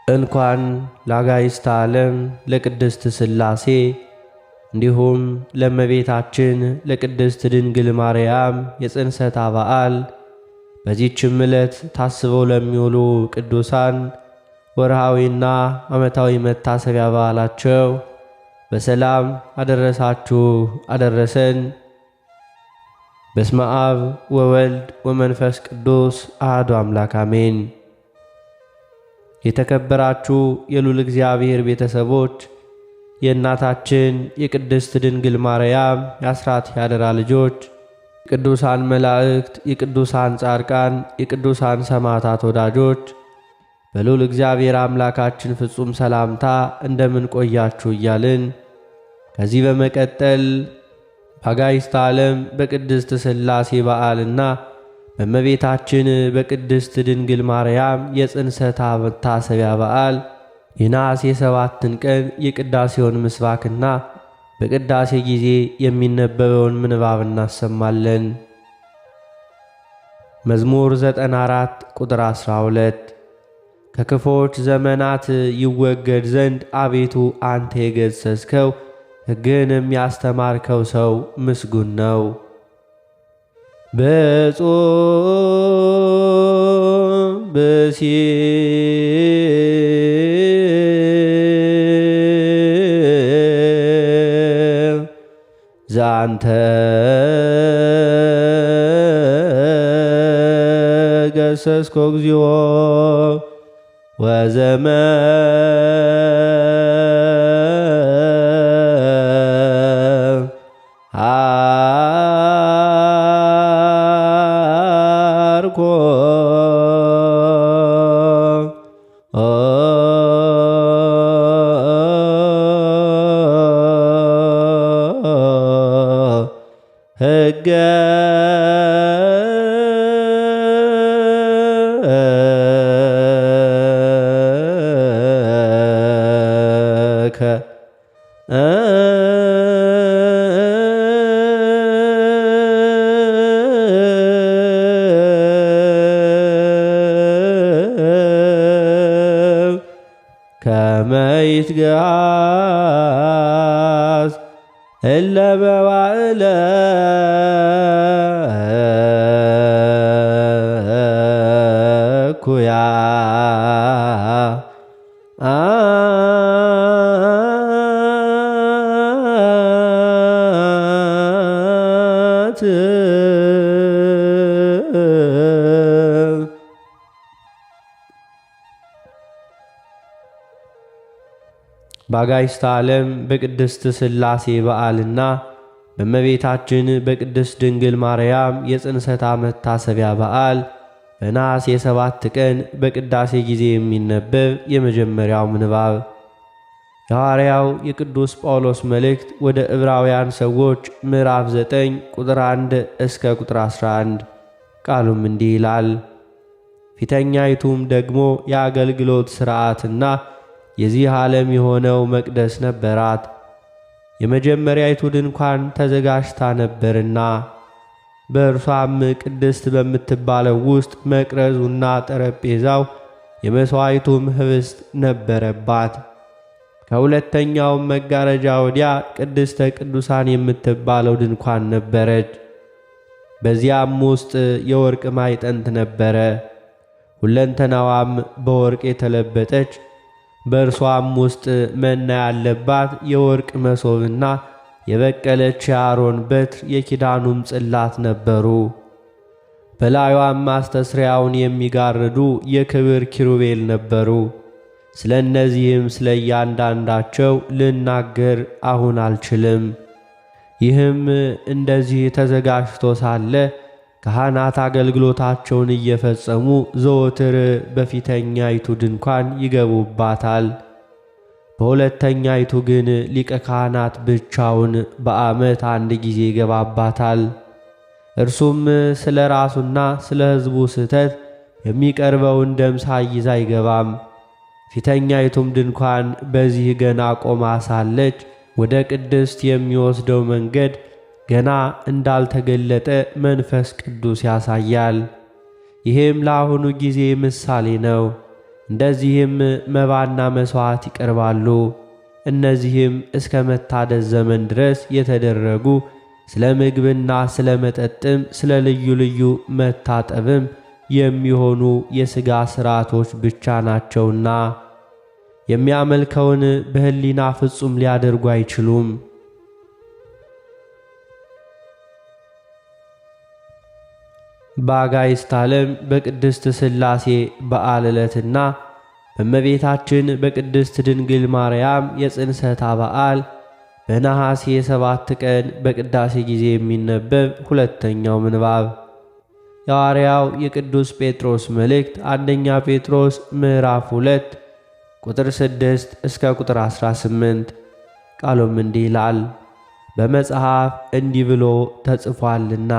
እንኳን ለአጋዕዝተ ዓለም ለቅድስት ሥላሴ እንዲሁም ለእመቤታችን ለቅድስት ድንግል ማርያም የጽንሰታ በዓል በዚህችም ዕለት ታስበው ለሚውሉ ቅዱሳን ወርሃዊና ዓመታዊ መታሰቢያ በዓላቸው በሰላም አደረሳችሁ አደረሰን። በስመ አብ ወወልድ ወመንፈስ ቅዱስ አሐዱ አምላክ አሜን። የተከበራችሁ የልዑል እግዚአብሔር ቤተሰቦች የእናታችን የቅድስት ድንግል ማርያም የአስራት ያደራ ልጆች የቅዱሳን መላእክት፣ የቅዱሳን ጻድቃን፣ የቅዱሳን ሰማዕታት ወዳጆች በልዑል እግዚአብሔር አምላካችን ፍጹም ሰላምታ እንደምን ቆያችሁ እያልን ከዚህ በመቀጠል በአጋዕዝተ ዓለም በቅድስት ሥላሴ በዓልና በእመቤታችን በቅድስት ድንግል ማርያም የጽንሰታ መታሰቢያ በዓል የነሐሴ 7 ቀን የቅዳሴውን ምስባክና በቅዳሴ ጊዜ የሚነበበውን ምንባብ እናሰማለን። መዝሙር 94 ቁጥር 12 ከክፎች ዘመናት ይወገድ ዘንድ አቤቱ አንተ የገሠጽከው ሕግህንም ያስተማርከው ሰው ምስጉን ነው። ብፁዕ ብእሲ ዘአንተ ገሠጽኮ እግዚኦ አርኮ ሕገ ከመ ይትገሃስ እለ መዋዕለ እኩያት በአጋዕዝተ ዓለም በቅድስት ሥላሴ በዓልና በእመቤታችን በቅድስት ድንግል ማርያም የጽንሰታ መታሰቢያ በዓል በነሐሴ 7 ቀን በቅዳሴ ጊዜ የሚነበብ የመጀመሪያው ምንባብ የሐዋርያው የቅዱስ ጳውሎስ መልእክት ወደ ዕብራውያን ሰዎች ምዕራፍ 9 ቁጥር 1 እስከ ቁጥር 11። ቃሉም እንዲህ ይላል። ፊተኛይቱም ደግሞ የአገልግሎት ሥርዓትና የዚህ ዓለም የሆነው መቅደስ ነበራት። የመጀመሪያይቱ ድንኳን ተዘጋጅታ ነበርና በእርሷም ቅድስት በምትባለው ውስጥ መቅረዙና ጠረጴዛው የመሥዋዕቱም ኅብስት ነበረባት። ከሁለተኛውም መጋረጃ ወዲያ ቅድስተ ቅዱሳን የምትባለው ድንኳን ነበረች። በዚያም ውስጥ የወርቅ ማዕጠንት ነበረ። ሁለንተናዋም በወርቅ የተለበጠች በእርሷም ውስጥ መና ያለባት የወርቅ መሶብና የበቀለች የአሮን በትር የኪዳኑም ጽላት ነበሩ። በላዩም ማስተስሪያውን የሚጋርዱ የክብር ኪሩቤል ነበሩ። ስለ እነዚህም ስለ እያንዳንዳቸው ልናገር አሁን አልችልም። ይህም እንደዚህ ተዘጋጅቶ ሳለ ካህናት አገልግሎታቸውን እየፈጸሙ ዘወትር በፊተኛይቱ ድንኳን ይገቡባታል። በሁለተኛይቱ ግን ሊቀ ካህናት ብቻውን በዓመት አንድ ጊዜ ይገባባታል። እርሱም ስለ ራሱና ስለ ሕዝቡ ስህተት የሚቀርበውን ደም ሳይዝ አይገባም። ፊተኛይቱም ድንኳን በዚህ ገና ቆማ ሳለች ወደ ቅድስት የሚወስደው መንገድ ገና እንዳልተገለጠ መንፈስ ቅዱስ ያሳያል። ይህም ለአሁኑ ጊዜ ምሳሌ ነው። እንደዚህም መባና መሥዋዕት ይቀርባሉ። እነዚህም እስከ መታደስ ዘመን ድረስ የተደረጉ ስለ ምግብና ስለ መጠጥም ስለ ልዩ ልዩ መታጠብም የሚሆኑ የሥጋ ሥርዓቶች ብቻ ናቸውና የሚያመልከውን በሕሊና ፍጹም ሊያደርጉ አይችሉም። በአጋዕዝተ ዓለም በቅድስት ሥላሴ በዓል ዕለትና በእመቤታችን በቅድስት ድንግል ማርያም የጽንሰታ በዓል በነሐሴ 7 ቀን በቅዳሴ ጊዜ የሚነበብ ሁለተኛው ምንባብ የሐዋርያው የቅዱስ ጴጥሮስ መልእክት አንደኛ ጴጥሮስ ምዕራፍ 2 ቁጥር 6 እስከ ቁጥር 18። ቃሉም እንዲህ ይላል። በመጽሐፍ እንዲህ ብሎ ተጽፏልና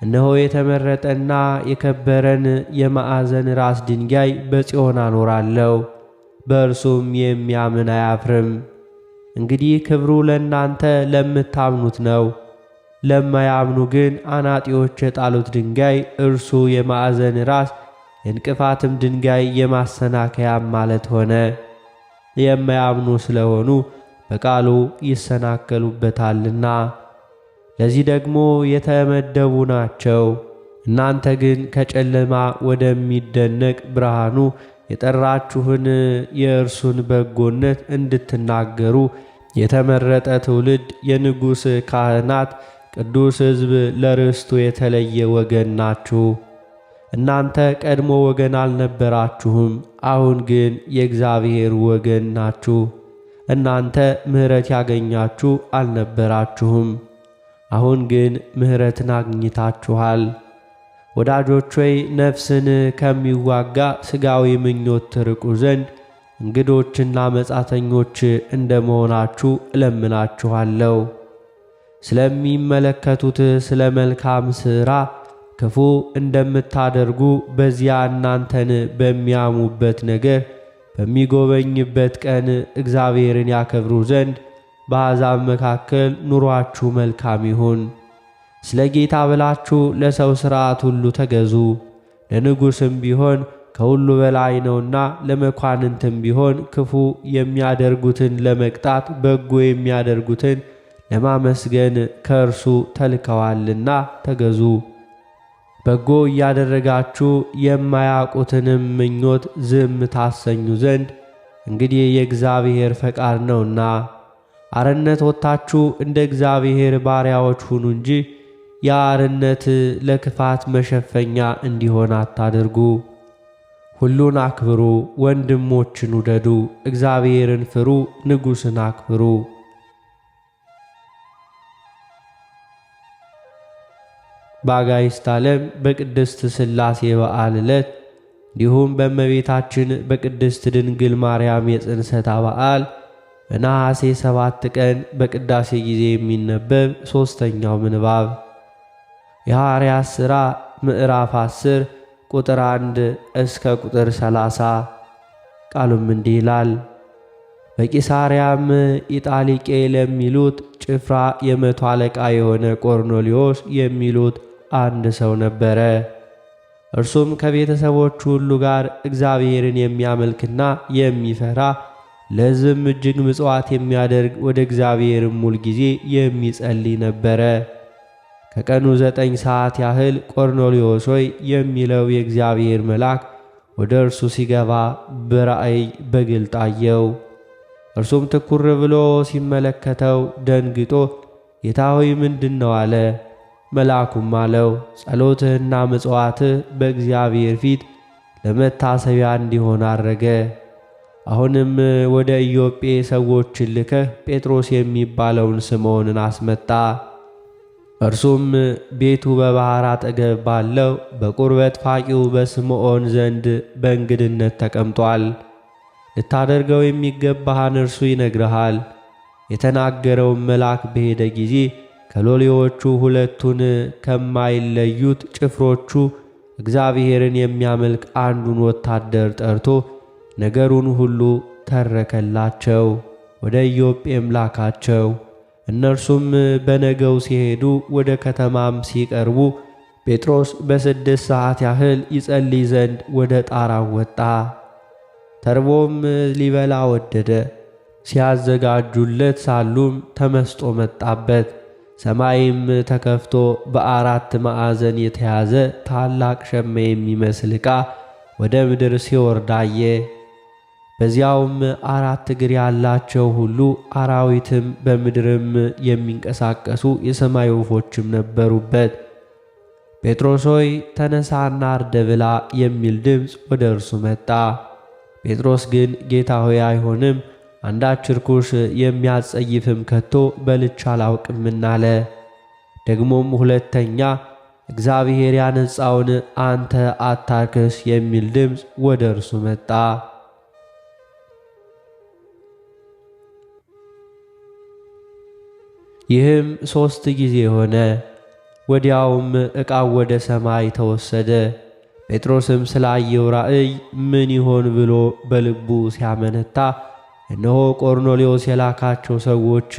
እነሆ የተመረጠና የከበረን የማዕዘን ራስ ድንጋይ በጽዮን አኖራለሁ፣ በእርሱም የሚያምን አያፍርም። እንግዲህ ክብሩ ለእናንተ ለምታምኑት ነው። ለማያምኑ ግን አናጢዎች የጣሉት ድንጋይ እርሱ የማዕዘን ራስ የእንቅፋትም ድንጋይ የማሰናከያም ማለት ሆነ። የማያምኑ ስለሆኑ በቃሉ ይሰናከሉበታልና ለዚህ ደግሞ የተመደቡ ናቸው። እናንተ ግን ከጨለማ ወደሚደነቅ ብርሃኑ የጠራችሁን የእርሱን በጎነት እንድትናገሩ የተመረጠ ትውልድ፣ የንጉሥ ካህናት፣ ቅዱስ ሕዝብ፣ ለርስቱ የተለየ ወገን ናችሁ። እናንተ ቀድሞ ወገን አልነበራችሁም፣ አሁን ግን የእግዚአብሔር ወገን ናችሁ። እናንተ ምሕረት ያገኛችሁ አልነበራችሁም፣ አሁን ግን ምሕረትን አግኝታችኋል። ወዳጆች ሆይ ነፍስን ከሚዋጋ ሥጋዊ ምኞት ትርቁ ዘንድ እንግዶችና መጻተኞች እንደመሆናችሁ እለምናችኋለሁ። ስለሚመለከቱት ስለ መልካም ሥራ ክፉ እንደምታደርጉ በዚያ እናንተን በሚያሙበት ነገር በሚጎበኝበት ቀን እግዚአብሔርን ያከብሩ ዘንድ በአሕዛብ መካከል ኑሯችሁ መልካም ይሁን። ስለ ጌታ ብላችሁ ለሰው ሥርዓት ሁሉ ተገዙ። ለንጉሥም ቢሆን ከሁሉ በላይ ነውና፣ ለመኳንንትም ቢሆን ክፉ የሚያደርጉትን ለመቅጣት በጎ የሚያደርጉትን ለማመስገን ከእርሱ ተልከዋልና ተገዙ። በጎ እያደረጋችሁ የማያውቁትንም ምኞት ዝም ታሰኙ ዘንድ እንግዲህ የእግዚአብሔር ፈቃድ ነውና። አርነት ወጥታችሁ እንደ እግዚአብሔር ባሪያዎች ሁኑ እንጂ የአርነት ለክፋት መሸፈኛ እንዲሆን አታድርጉ። ሁሉን አክብሩ፣ ወንድሞችን ውደዱ፣ እግዚአብሔርን ፍሩ፣ ንጉሥን አክብሩ። በአጋዕዝተ ዓለም በቅድስት ሥላሴ በዓል ዕለት እንዲሁም በእመቤታችን በቅድስት ድንግል ማርያም የጽንሰታ በዓል በነሐሴ 7 ቀን በቅዳሴ ጊዜ የሚነበብ ሦስተኛው ምንባብ የሐዋርያት ሥራ ምዕራፍ 10 ቁጥር 1 እስከ ቁጥር 30። ቃሉም እንዲህ ይላል። በቂሳርያም ኢጣሊቄ ለሚሉት ጭፍራ የመቶ አለቃ የሆነ ቆርኔሌዎስ የሚሉት አንድ ሰው ነበረ። እርሱም ከቤተሰቦቹ ሁሉ ጋር እግዚአብሔርን የሚያመልክና የሚፈራ ለሕዝብም እጅግ ምጽዋት የሚያደርግ ወደ እግዚአብሔርም ሁል ጊዜ የሚጸልይ ነበረ። ከቀኑ 9 ሰዓት ያህል ቆርኔሌዎስ ሆይ የሚለው የእግዚአብሔር መልአክ ወደ እርሱ ሲገባ በራእይ በግልጥ አየው። እርሱም ትኩር ብሎ ሲመለከተው ደንግጦ ጌታ ሆይ ምንድነው? አለ። መልአኩም አለው ጸሎትህና ምጽዋትህ በእግዚአብሔር ፊት ለመታሰቢያ እንዲሆን አረገ። አሁንም ወደ ኢዮጴ ሰዎችን ልከህ ጴጥሮስ የሚባለውን ስምዖንን አስመጣ። እርሱም ቤቱ በባሕር አጠገብ ባለው በቁርበት ፋቂው በስምዖን ዘንድ በእንግድነት ተቀምጧል። ልታደርገው የሚገባህን እርሱ ይነግርሃል። የተናገረውን መልአክ በሄደ ጊዜ ከሎሌዎቹ ሁለቱን ከማይለዩት ጭፍሮቹ እግዚአብሔርን የሚያመልክ አንዱን ወታደር ጠርቶ ነገሩን ሁሉ ተረከላቸው። ወደ ኢዮጴም ላካቸው። እነርሱም በነገው ሲሄዱ ወደ ከተማም ሲቀርቡ ጴጥሮስ በ6 ሰዓት ያህል ይጸልይ ዘንድ ወደ ጣራው ወጣ። ተርቦም ሊበላ ወደደ። ሲያዘጋጁለት ሳሉም ተመስጦ መጣበት። ሰማይም ተከፍቶ በአራት ማዕዘን የተያዘ ታላቅ ሸማ የሚመስል ዕቃ ወደ ምድር ሲወርድ አየ። በዚያውም አራት እግር ያላቸው ሁሉ አራዊትም በምድርም የሚንቀሳቀሱ የሰማይ ወፎችም ነበሩበት። ጴጥሮስ ሆይ ተነሳና አርደ ብላ የሚል ድምፅ ወደ እርሱ መጣ። ጴጥሮስ ግን ጌታ ሆይ አይሆንም፣ አንዳች ርኩስ የሚያጸይፍም ከቶ በልቼ አላውቅምና አለ። ደግሞም ሁለተኛ እግዚአብሔር ያነጻውን አንተ አታርክስ የሚል ድምፅ ወደ እርሱ መጣ። ይህም 3 ጊዜ ሆነ። ወዲያውም ዕቃው ወደ ሰማይ ተወሰደ። ጴጥሮስም ስላየው ራእይ ምን ይሆን ብሎ በልቡ ሲያመነታ፣ እነሆ ቆርኔሌዎስ የላካቸው ሰዎች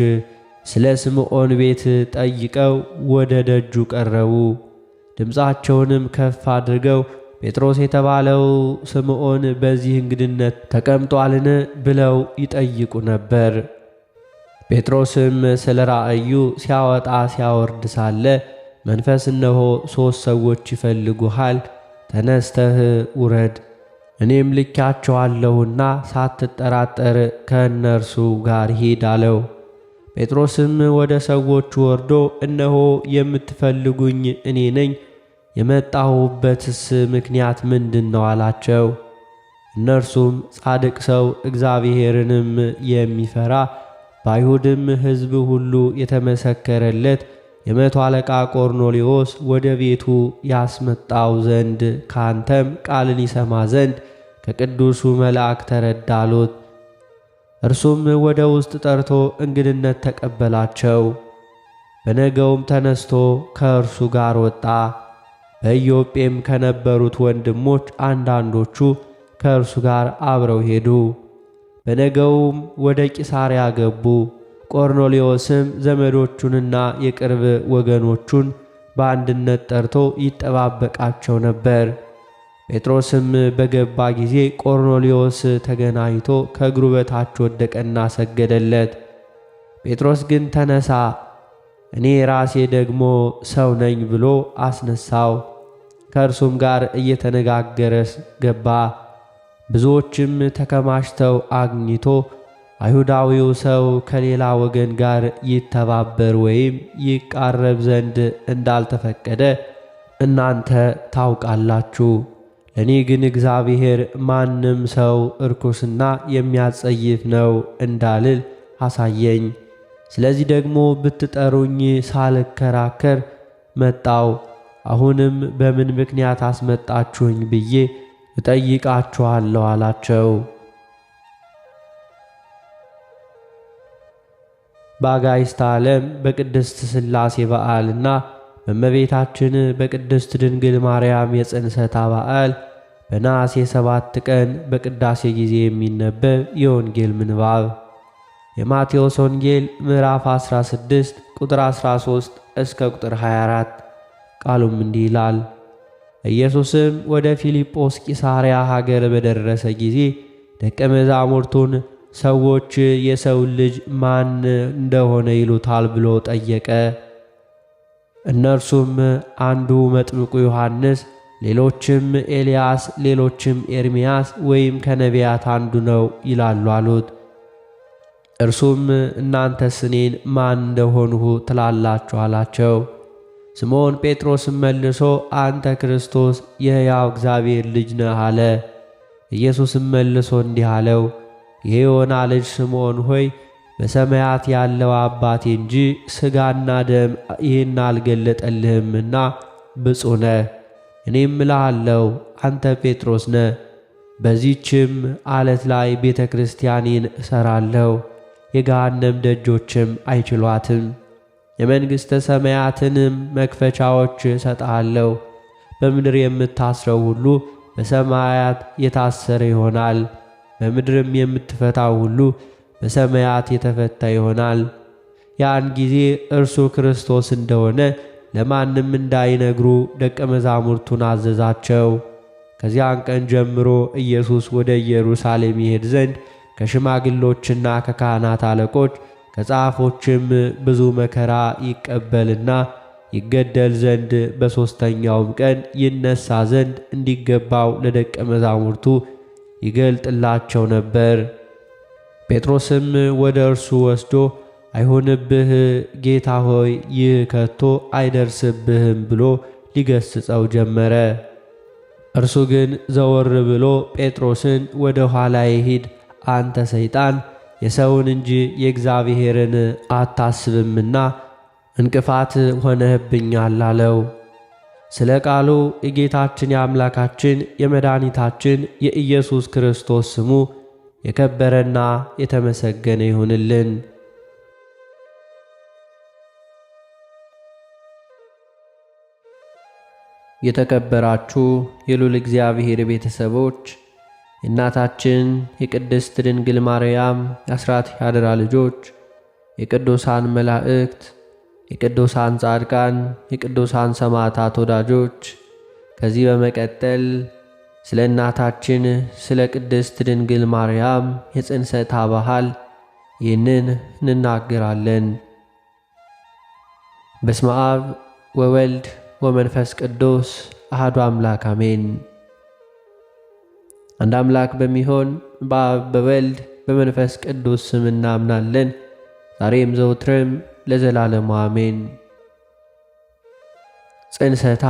ስለ ስምዖን ቤት ጠይቀው ወደ ደጁ ቀረቡ። ድምፃቸውንም ከፍ አድርገው ጴጥሮስ የተባለው ስምዖን በዚህ እንግድነት ተቀምጧልን ብለው ይጠይቁ ነበር። ጴጥሮስም ስለ ራእዩ ሲያወጣ ሲያወርድ ሳለ መንፈስ እነሆ 3 ሰዎች ይፈልጉሃል፣ ተነስተህ ውረድ፣ እኔም ልኬአቸዋለሁና ሳትጠራጠር ከእነርሱ ጋር ሂድ አለው። ጴጥሮስም ወደ ሰዎቹ ወርዶ እነሆ የምትፈልጉኝ እኔ ነኝ፣ የመጣሁበትስ ምክንያት ምንድን ነው አላቸው። እነርሱም ጻድቅ ሰው እግዚአብሔርንም የሚፈራ በአይሁድም ሕዝብ ሁሉ የተመሰከረለት የመቶ አለቃ ቆርኔሌዎስ ወደ ቤቱ ያስመጣው ዘንድ ካንተም ቃልን ይሰማ ዘንድ ከቅዱሱ መልአክ ተረዳሉት። እርሱም ወደ ውስጥ ጠርቶ እንግድነት ተቀበላቸው። በነገውም ተነስቶ ከእርሱ ጋር ወጣ። በኢዮጴም ከነበሩት ወንድሞች አንዳንዶቹ ከእርሱ ጋር አብረው ሄዱ። በነገውም ወደ ቂሳርያ ገቡ። ቆርኔሌዎስም ዘመዶቹንና የቅርብ ወገኖቹን በአንድነት ጠርቶ ይጠባበቃቸው ነበር። ጴጥሮስም በገባ ጊዜ ቆርኔሌዎስ ተገናኝቶ ከእግሩ በታች ወደቀና ሰገደለት። ጴጥሮስ ግን ተነሳ፣ እኔ ራሴ ደግሞ ሰው ነኝ ብሎ አስነሳው። ከእርሱም ጋር እየተነጋገረ ገባ። ብዙዎችም ተከማችተው አግኝቶ አይሁዳዊው ሰው ከሌላ ወገን ጋር ይተባበር ወይም ይቃረብ ዘንድ እንዳልተፈቀደ እናንተ ታውቃላችሁ። ለእኔ ግን እግዚአብሔር ማንም ሰው እርኩስና የሚያጸይፍ ነው እንዳልል አሳየኝ። ስለዚህ ደግሞ ብትጠሩኝ ሳልከራከር መጣው። አሁንም በምን ምክንያት አስመጣችሁኝ ብዬ እጠይቃችኋለሁ አላቸው። በአጋዕዝተ ዓለም በቅድስት ሥላሴ በዓልና በእመቤታችን በቅድስት ድንግል ማርያም የጽንሰታ በዓል በነሐሴ 7 ቀን በቅዳሴ ጊዜ የሚነበብ የወንጌል ምንባብ የማቴዎስ ወንጌል ምዕራፍ 16 ቁጥር 13 እስከ ቁጥር 24። ቃሉም እንዲህ ይላል። ኢየሱስም ወደ ፊልጶስ ቂሳርያ ሀገር በደረሰ ጊዜ ደቀ መዛሙርቱን ሰዎች የሰውን ልጅ ማን እንደሆነ ይሉታል ብሎ ጠየቀ። እነርሱም አንዱ መጥምቁ ዮሐንስ፣ ሌሎችም ኤልያስ፣ ሌሎችም ኤርምያስ ወይም ከነቢያት አንዱ ነው ይላሉ አሉት። እርሱም እናንተስ እኔን ማን እንደሆንሁ ትላላችሁ አላቸው። ስምዖን ጴጥሮስም መልሶ አንተ ክርስቶስ የሕያው እግዚአብሔር ልጅ ነህ አለ። ኢየሱስም መልሶ እንዲህ አለው፣ የዮና ልጅ ስምዖን ሆይ በሰማያት ያለው አባቴ እንጂ ሥጋና ደም ይህን አልገለጠልህምና ብፁዕ ነህ። እኔም እልሃለሁ አንተ ጴጥሮስ ነህ፣ በዚህችም ዓለት ላይ ቤተ ክርስቲያኔን እሠራለሁ፣ የገሃነም ደጆችም አይችሏትም። የመንግሥተ ሰማያትንም መክፈቻዎች እሰጥሃለሁ። በምድር የምታስረው ሁሉ በሰማያት የታሰረ ይሆናል፣ በምድርም የምትፈታው ሁሉ በሰማያት የተፈታ ይሆናል። ያን ጊዜ እርሱ ክርስቶስ እንደሆነ ለማንም እንዳይነግሩ ደቀ መዛሙርቱን አዘዛቸው። ከዚያን ቀን ጀምሮ ኢየሱስ ወደ ኢየሩሳሌም ይሄድ ዘንድ ከሽማግሎችና ከካህናት አለቆች ከጻፎችም ብዙ መከራ ይቀበልና ይገደል ዘንድ በሦስተኛውም ቀን ይነሣ ዘንድ እንዲገባው ለደቀ መዛሙርቱ ይገልጥላቸው ነበር። ጴጥሮስም ወደ እርሱ ወስዶ አይሁንብህ ጌታ ሆይ፣ ይህ ከቶ አይደርስብህም ብሎ ሊገስጸው ጀመረ። እርሱ ግን ዘወር ብሎ ጴጥሮስን ወደ ኋላዬ ሂድ፣ አንተ ሰይጣን የሰውን እንጂ የእግዚአብሔርን አታስብምና እንቅፋት ሆነህብኛል አለው። ስለ ቃሉ የጌታችን የአምላካችን የመድኃኒታችን የኢየሱስ ክርስቶስ ስሙ የከበረና የተመሰገነ ይሁንልን። የተከበራችሁ የልዑል እግዚአብሔር ቤተሰቦች፣ የእናታችን የቅድስት ድንግል ማርያም የአስራት ያደራ ልጆች፣ የቅዱሳን መላእክት፣ የቅዱሳን ጻድቃን፣ የቅዱሳን ሰማዕታት ወዳጆች፣ ከዚህ በመቀጠል ስለ እናታችን ስለ ቅድስት ድንግል ማርያም የጽንሰታ ባህል ይህንን እንናገራለን። በስመ አብ ወወልድ ወመንፈስ ቅዱስ አሐዱ አምላክ አሜን። አንድ አምላክ በሚሆን በአብ በወልድ በመንፈስ ቅዱስ ስም እናምናለን፣ ዛሬም ዘውትርም ለዘላለሙ አሜን። ጽንሰታ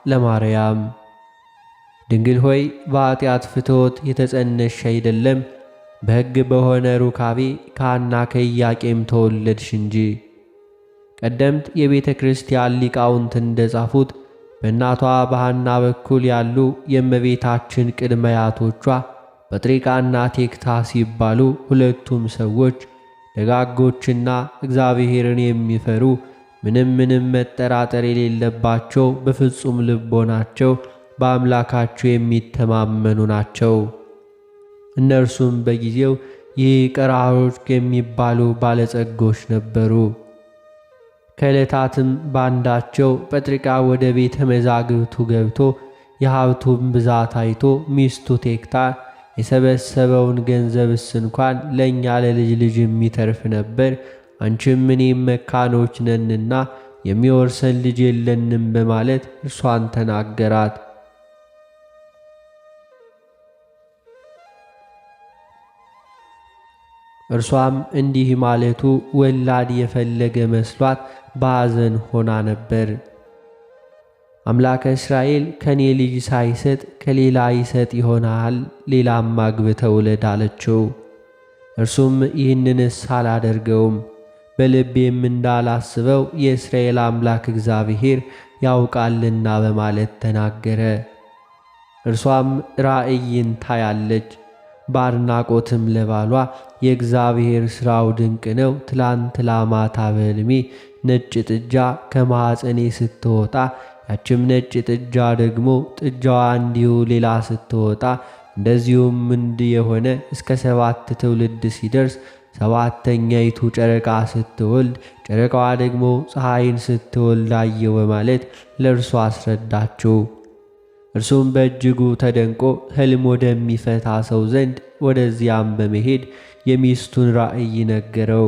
ለማርያም። ድንግል ሆይ በኃጢአት ፍትወት የተጸነስሽ አይደለም፣ በሕግ በሆነ ሩካቤ ከሐና ከኢያቄም ተወለድሽ እንጂ። ቀደምት የቤተ ክርስቲያን ሊቃውንት እንደጻፉት በእናቷ በሐና በኩል ያሉ የእመቤታችን ቅድመ አያቶቿ ጰጥሪቃና ቴክታ ሲባሉ ሁለቱም ሰዎች ደጋጎችና እግዚአብሔርን የሚፈሩ ምንም መጠራጠር የሌለባቸው በፍጹም ልቦናቸው በአምላካቸው የሚተማመኑ ናቸው። እነርሱም በጊዜው ይቀራሮች የሚባሉ ባለጸጎች ነበሩ። ከዕለታትም ባንዳቸው ጰጥሪቃ ወደ ቤተ መዛግብቱ ገብቶ የሀብቱን ብዛት አይቶ ሚስቱ ቴክታ የሰበሰበውን ገንዘብስ እንኳን ለእኛ ለልጅ ልጅ የሚተርፍ ነበር፣ አንቺም እኔም መካኖች ነንና የሚወርሰን ልጅ የለንም በማለት እርሷን ተናገራት። እርሷም እንዲህ ማለቱ ወላድ የፈለገ መስሏት በሐዘን ሆና ነበር። አምላከ እስራኤል ከኔ ልጅ ሳይሰጥ ከሌላ ይሰጥ ይሆናል፣ ሌላም አግብተህ ውለድ አለችው። እርሱም ይህንንስ አላደርገውም፣ በልቤም እንዳላስበው የእስራኤል አምላክ እግዚአብሔር ያውቃልና በማለት ተናገረ። እርሷም ራእይን ታያለች። በአድናቆትም ለባሏ የእግዚአብሔር ሥራው ድንቅ ነው፣ ትላንት ማታ በሕልሜ ነጭ ጥጃ ከማኅፀኔ ስትወጣ፣ ያችም ነጭ ጥጃ ደግሞ ጥጃዋ እንዲሁ ሌላ ስትወጣ፣ እንደዚሁም እንዲህ የሆነ እስከ 7 ትውልድ ሲደርስ ሰባተኛይቱ ጨረቃ ስትወልድ፣ ጨረቃዋ ደግሞ ፀሐይን ስትወልድ አየሁ በማለት ለእርሱ አስረዳችው። እርሱም በእጅጉ ተደንቆ ሕልም ወደሚፈታ ሰው ዘንድ ወደዚያም በመሄድ የሚስቱን ራእይ ነገረው።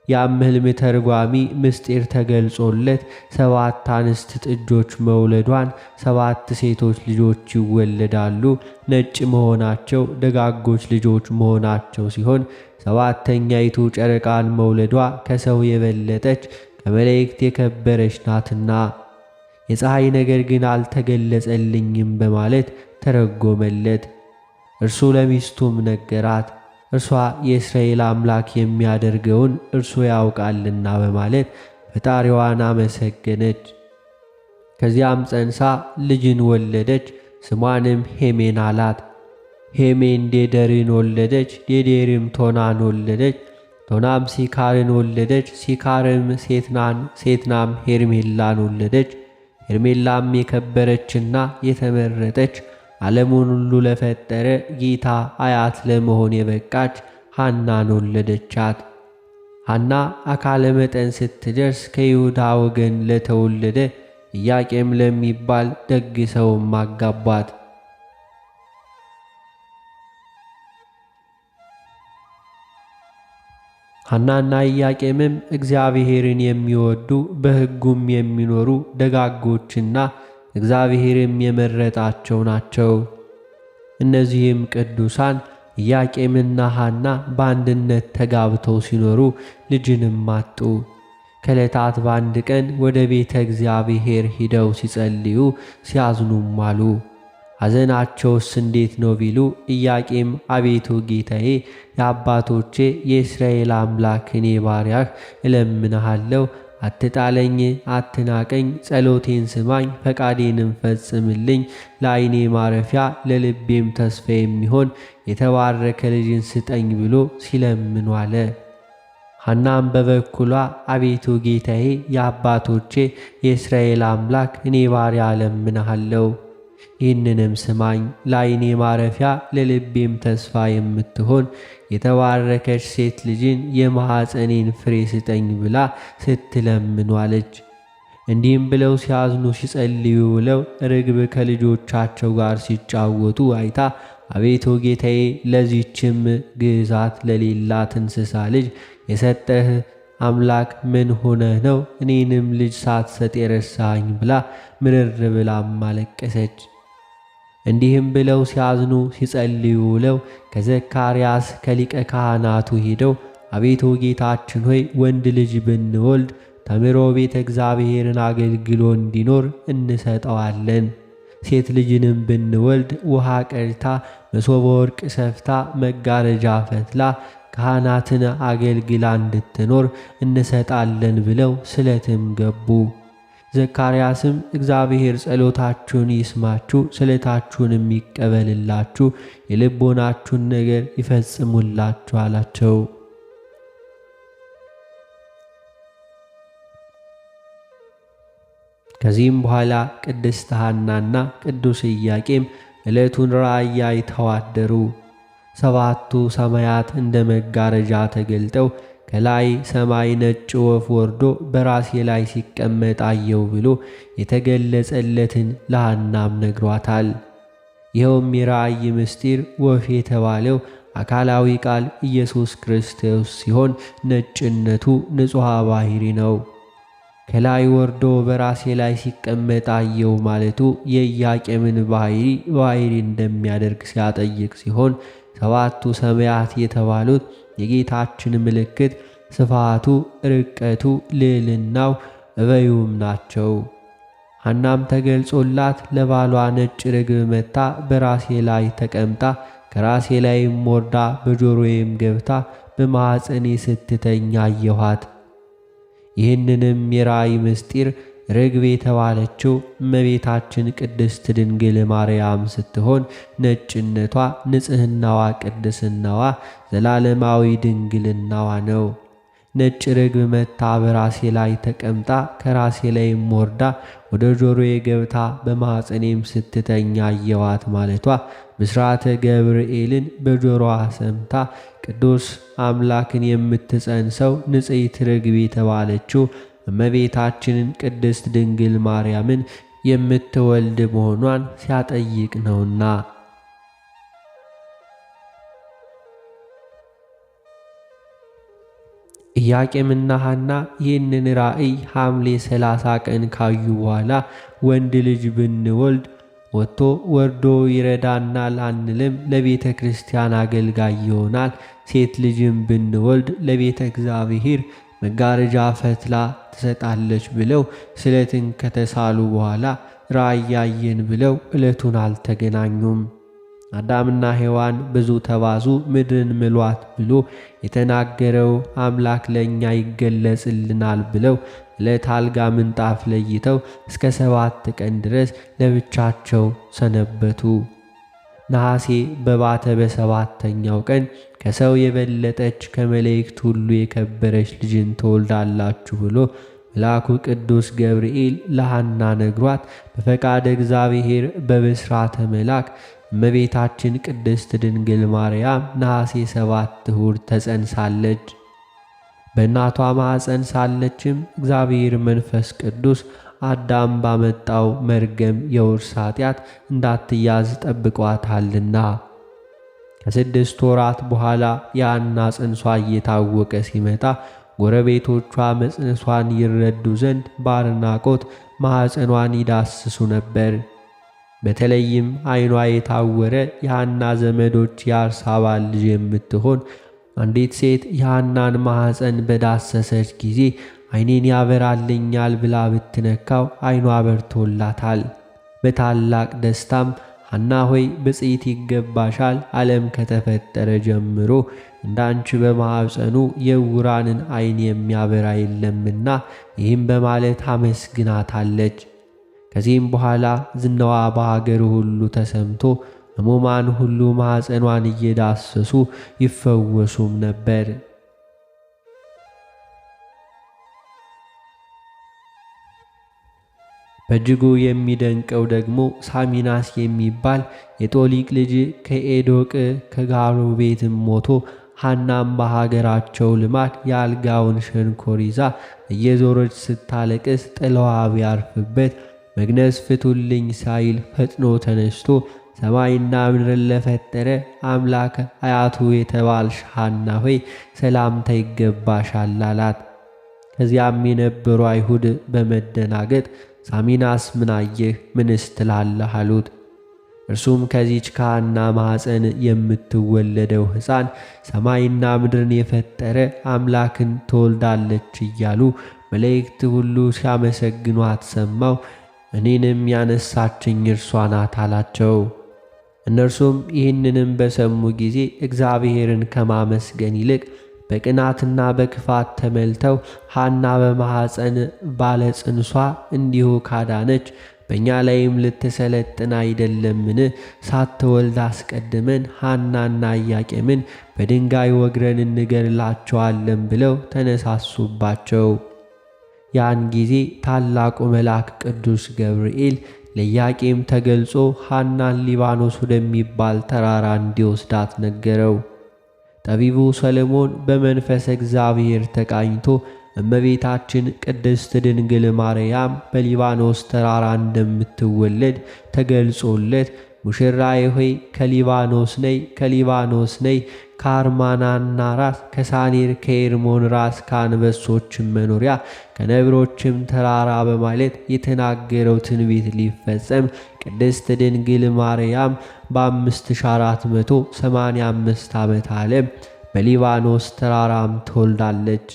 ያም ሕልም ተርጓሚ ምስጢር ተገልጾለት 7 አንስት ጥጆች መውለዷን፣ 7 ሴቶች ልጆች ይወለዳሉ፣ ነጭ መሆናቸው ደጋጎች ልጆች መሆናቸው ሲሆን፣ 7ተኛይቱ ጨረቃን መውለዷ ከሰው የበለጠች ከመላእክት የከበረች ናትና የፀሐይ ነገር ግን አልተገለጸልኝም በማለት ተረጎመለት። እርሱ ለሚስቱም ነገራት። እርሷ የእስራኤል አምላክ የሚያደርገውን እርሱ ያውቃልና በማለት ፈጣሪዋን አመሰገነች። ከዚያም ጸንሳ ልጅን ወለደች። ስሟንም ሄሜን አላት። ሄሜን ዴደርን ወለደች። ዴዴርም ቶናን ወለደች። ቶናም ሲካርን ወለደች። ሲካርም ሴትናን፣ ሴትናም ሄርሜላን ወለደች። ሄርሜላም የከበረችና የተመረጠች ዓለሙን ሁሉ ለፈጠረ ጌታ አያት ለመሆን የበቃች ሐናን ወለደቻት። ሐና አካለ መጠን ስትደርስ ከይሁዳ ወገን ለተወለደ ኢያቄም ለሚባል ደግ ሰውም አጋቧት። ሐናና ኢያቄምም እግዚአብሔርን የሚወዱ በሕጉም የሚኖሩ ደጋጎችና እግዚአብሔርም የመረጣቸው ናቸው። እነዚህም ቅዱሳን ኢያቄምና ሐና በአንድነት ተጋብተው ሲኖሩ ልጅንም አጡ። ከዕለታት በአንድ ቀን ወደ ቤተ እግዚአብሔር ሂደው ሲጸልዩ ሲያዝኑም አሉ። ሐዘናቸውስ እንዴት ነው ቢሉ ኢያቄም አቤቱ ጌታዬ የአባቶቼ የእስራኤል አምላክ እኔ ባሪያህ እለምንሃለሁ፣ አትጣለኝ፣ አትናቀኝ፣ ጸሎቴን ስማኝ፣ ፈቃዴንም ፈጽምልኝ፣ ለዓይኔ ማረፊያ ለልቤም ተስፋ የሚሆን የተባረከ ልጅን ስጠኝ ብሎ ሲለምኑ አለ። ሐናም በበኩሏ አቤቱ ጌታዬ የአባቶቼ የእስራኤል አምላክ እኔ ባሪያ እለምንሃለሁ፣ ይህንንም ስማኝ፣ ለዓይኔ ማረፊያ ለልቤም ተስፋ የምትሆን የተባረከች ሴት ልጅን የማኅፀኔን ፍሬ ስጠኝ ብላ ስትለምኑ አለች። እንዲህም ብለው ሲያዝኑ ሲጸልዩ ውለው ርግብ ከልጆቻቸው ጋር ሲጫወቱ አይታ አቤቱ ጌታዬ ለዚችም ግዛት ለሌላት እንስሳ ልጅ የሰጠህ አምላክ ምን ሆነህ ነው እኔንም ልጅ ሳትሰጥ የረሳኸኝ ብላ ምርር ብላም አለቀሰች። እንዲህም ብለው ሲያዝኑ ሲጸልዩ ውለው ከዘካርያስ ከሊቀ ካህናቱ ሄደው አቤቱ ጌታችን ሆይ ወንድ ልጅ ብንወልድ ተምሮ ቤተ እግዚአብሔርን አገልግሎ እንዲኖር እንሰጠዋለን። ሴት ልጅንም ብንወልድ ውሃ ቀድታ መሶበ ወርቅ ሰፍታ መጋረጃ ፈትላ ካህናትን አገልግላ እንድትኖር እንሰጣለን ብለው ስለትም ገቡ። ዘካርያስም እግዚአብሔር ጸሎታችሁን ይስማችሁ፣ ስለታችሁንም ይቀበልላችሁ፣ የልቦናችሁን ነገር ይፈጽሙላችሁ አላቸው። ከዚህም በኋላ ቅድስት ሐናና ቅዱስ ኢያቄም ዕለቱን ራእይ አይተው አደሩ። ሰባቱ ሰማያት እንደ መጋረጃ ተገልጠው ከላይ ሰማይ ነጭ ወፍ ወርዶ በራሴ ላይ ሲቀመጥ አየው ብሎ የተገለጸለትን ለሐናም ነግሯታል። ይኸውም የራእይ ምስጢር ወፍ የተባለው አካላዊ ቃል ኢየሱስ ክርስቶስ ሲሆን ነጭነቱ ንጹሕ ባሕሪ ነው። ከላይ ወርዶ በራሴ ላይ ሲቀመጥ አየው ማለቱ የኢያቄምን ባሕሪ እንደሚያደርግ ሲያጠይቅ ሲሆን ሰባቱ ሰማያት የተባሉት የጌታችን ምልክት ስፋቱ፣ ርቀቱ፣ ልዕልናው፣ እበዩም ናቸው። ሐናም ተገልጾላት ለባሏ ነጭ ርግብ መታ በራሴ ላይ ተቀምጣ ከራሴ ላይም ወርዳ በጆሮዬም ገብታ በማኅፀኔ ስትተኛ አየኋት። ይህንንም የራእይ ምስጢር ርግብ የተባለችው እመቤታችን ቅድስት ድንግል ማርያም ስትሆን ነጭነቷ፣ ንጽሕናዋ፣ ቅድስናዋ፣ ዘላለማዊ ድንግልናዋ ነው። ነጭ ርግብ መታ በራሴ ላይ ተቀምጣ ከራሴ ላይም ወርዳ ወደ ጆሮዬ ገብታ በማኅፀኔም ስትተኛ አየዋት ማለቷ ብስራተ ገብርኤልን በጆሮዋ ሰምታ ቅዱስ አምላክን የምትጸንሰው ንጽሕት ርግብ የተባለችው እመቤታችንን ቅድስት ድንግል ማርያምን የምትወልድ መሆኗን ሲያጠይቅ ነውና። ኢያቄምና ሐና ይህንን ራእይ ሐምሌ 30 ቀን ካዩ በኋላ ወንድ ልጅ ብንወልድ ወጥቶ ወርዶ ይረዳናል አንልም፣ ለቤተ ክርስቲያን አገልጋይ ይሆናል። ሴት ልጅም ብንወልድ ለቤተ እግዚአብሔር መጋረጃ ፈትላ ትሰጣለች ብለው ስለትን ከተሳሉ በኋላ ራእይ ያየን ብለው ዕለቱን አልተገናኙም። አዳምና ሔዋን ብዙ ተባዙ ምድርን ምሏት ብሎ የተናገረው አምላክ ለእኛ ይገለጽልናል ብለው ዕለት አልጋ ምንጣፍ ለይተው እስከ 7 ቀን ድረስ ለብቻቸው ሰነበቱ። ነሐሴ በባተ በ7ኛው ቀን ከሰው የበለጠች ከመላእክት ሁሉ የከበረች ልጅን ትወልዳላችሁ ብሎ መልአኩ ቅዱስ ገብርኤል ለሐና ነግሯት በፈቃደ እግዚአብሔር በብስራተ መልአክ እመቤታችን ቅድስት ድንግል ማርያም ነሐሴ 7 እሁድ ተጸንሳለች። በእናቷ ማኅፀን ሳለችም እግዚአብሔር መንፈስ ቅዱስ አዳም ባመጣው መርገም የውርስ ኃጢአት እንዳትያዝ ጠብቋታልና። ከ6 ወራት በኋላ የሐና ጽንሷ እየታወቀ ሲመጣ ጎረቤቶቿ መጽነሷን ይረዱ ዘንድ በአድናቆት ማኅፀኗን ይዳስሱ ነበር። በተለይም ዓይኗ የታወረ የሐና ዘመዶች የአርሳባል ልጅ የምትሆን አንዲት ሴት የሐናን ማኅፀን በዳሰሰች ጊዜ ዓይኔን ያበራልኛል ብላ ብትነካው ዓይኗ በርቶላታል። በታላቅ ደስታም ሐና ሆይ ብፅዕት ይገባሻል፣ ዓለም ከተፈጠረ ጀምሮ እንዳንቺ በማኅፀኑ የዕውራንን ዓይን የሚያበራ የለምና ይህም በማለት አመስግናታለች። ከዚህም በኋላ ዝናዋ በአገር ሁሉ ተሰምቶ ሕሙማን ሁሉ ማኅፀኗን እየዳሰሱ ይፈወሱም ነበር። በእጅጉ የሚደንቀው ደግሞ ሳሚናስ የሚባል የጦሊቅ ልጅ ከኤዶቅ ከጋሩ ቤትም ሞቶ ሐናም በሀገራቸው ልማድ የአልጋውን ሸንኮር ይዛ እየዞረች ስታለቅስ ጥላዋ ቢያርፍበት መግነዝ ፍቱልኝ ሳይል ፈጥኖ ተነስቶ ሰማይና ምድርን ለፈጠረ አምላክ አያቱ የተባልሽ ሐና ሆይ ሰላምታ ይገባሻል አላት። ከዚያም የነበሩ አይሁድ በመደናገጥ ሳሚናስ ምን አየህ? ምንስ ትላለህ? አሉት። እርሱም ከዚች ከሐና ማኅፀን የምትወለደው ሕፃን ሰማይና ምድርን የፈጠረ አምላክን ትወልዳለች እያሉ መላእክት ሁሉ ሲያመሰግኗት ሰማው። እኔንም ያነሳችኝ እርሷ ናት አላቸው። እነርሱም ይህንንም በሰሙ ጊዜ እግዚአብሔርን ከማመስገን ይልቅ በቅናትና በክፋት ተመልተው ሐና በማኅፀን ባለ ጽንሷ እንዲሁ ካዳነች በእኛ ላይም ልትሰለጥን አይደለምን? ሳትወልድ አስቀድመን ሐናና ኢያቄምን በድንጋይ ወግረን እንገድላቸዋለን ብለው ተነሳሱባቸው። ያን ጊዜ ታላቁ መልአክ ቅዱስ ገብርኤል ለኢያቄም ተገልጾ ሐናን ሊባኖስ ወደሚባል ተራራ እንዲወስዳት ነገረው። ጠቢቡ ሰለሞን በመንፈስ እግዚአብሔር ተቃኝቶ እመቤታችን ቅድስት ድንግል ማርያም በሊባኖስ ተራራ እንደምትወለድ ተገልጾለት ሙሽራዬ ሆይ ከሊባኖስ ነይ፣ ከሊባኖስ ነይ፣ ከአርማናና ራስ ከሳኔር ከኤርሞን ራስ ከአንበሶችም መኖሪያ ከነብሮችም ተራራ በማለት የተናገረው ትንቢት ሊፈጸም ቅድስት ድንግል ማርያም በ5485 ዓመት ዓለም በሊባኖስ ተራራም ትወልዳለች።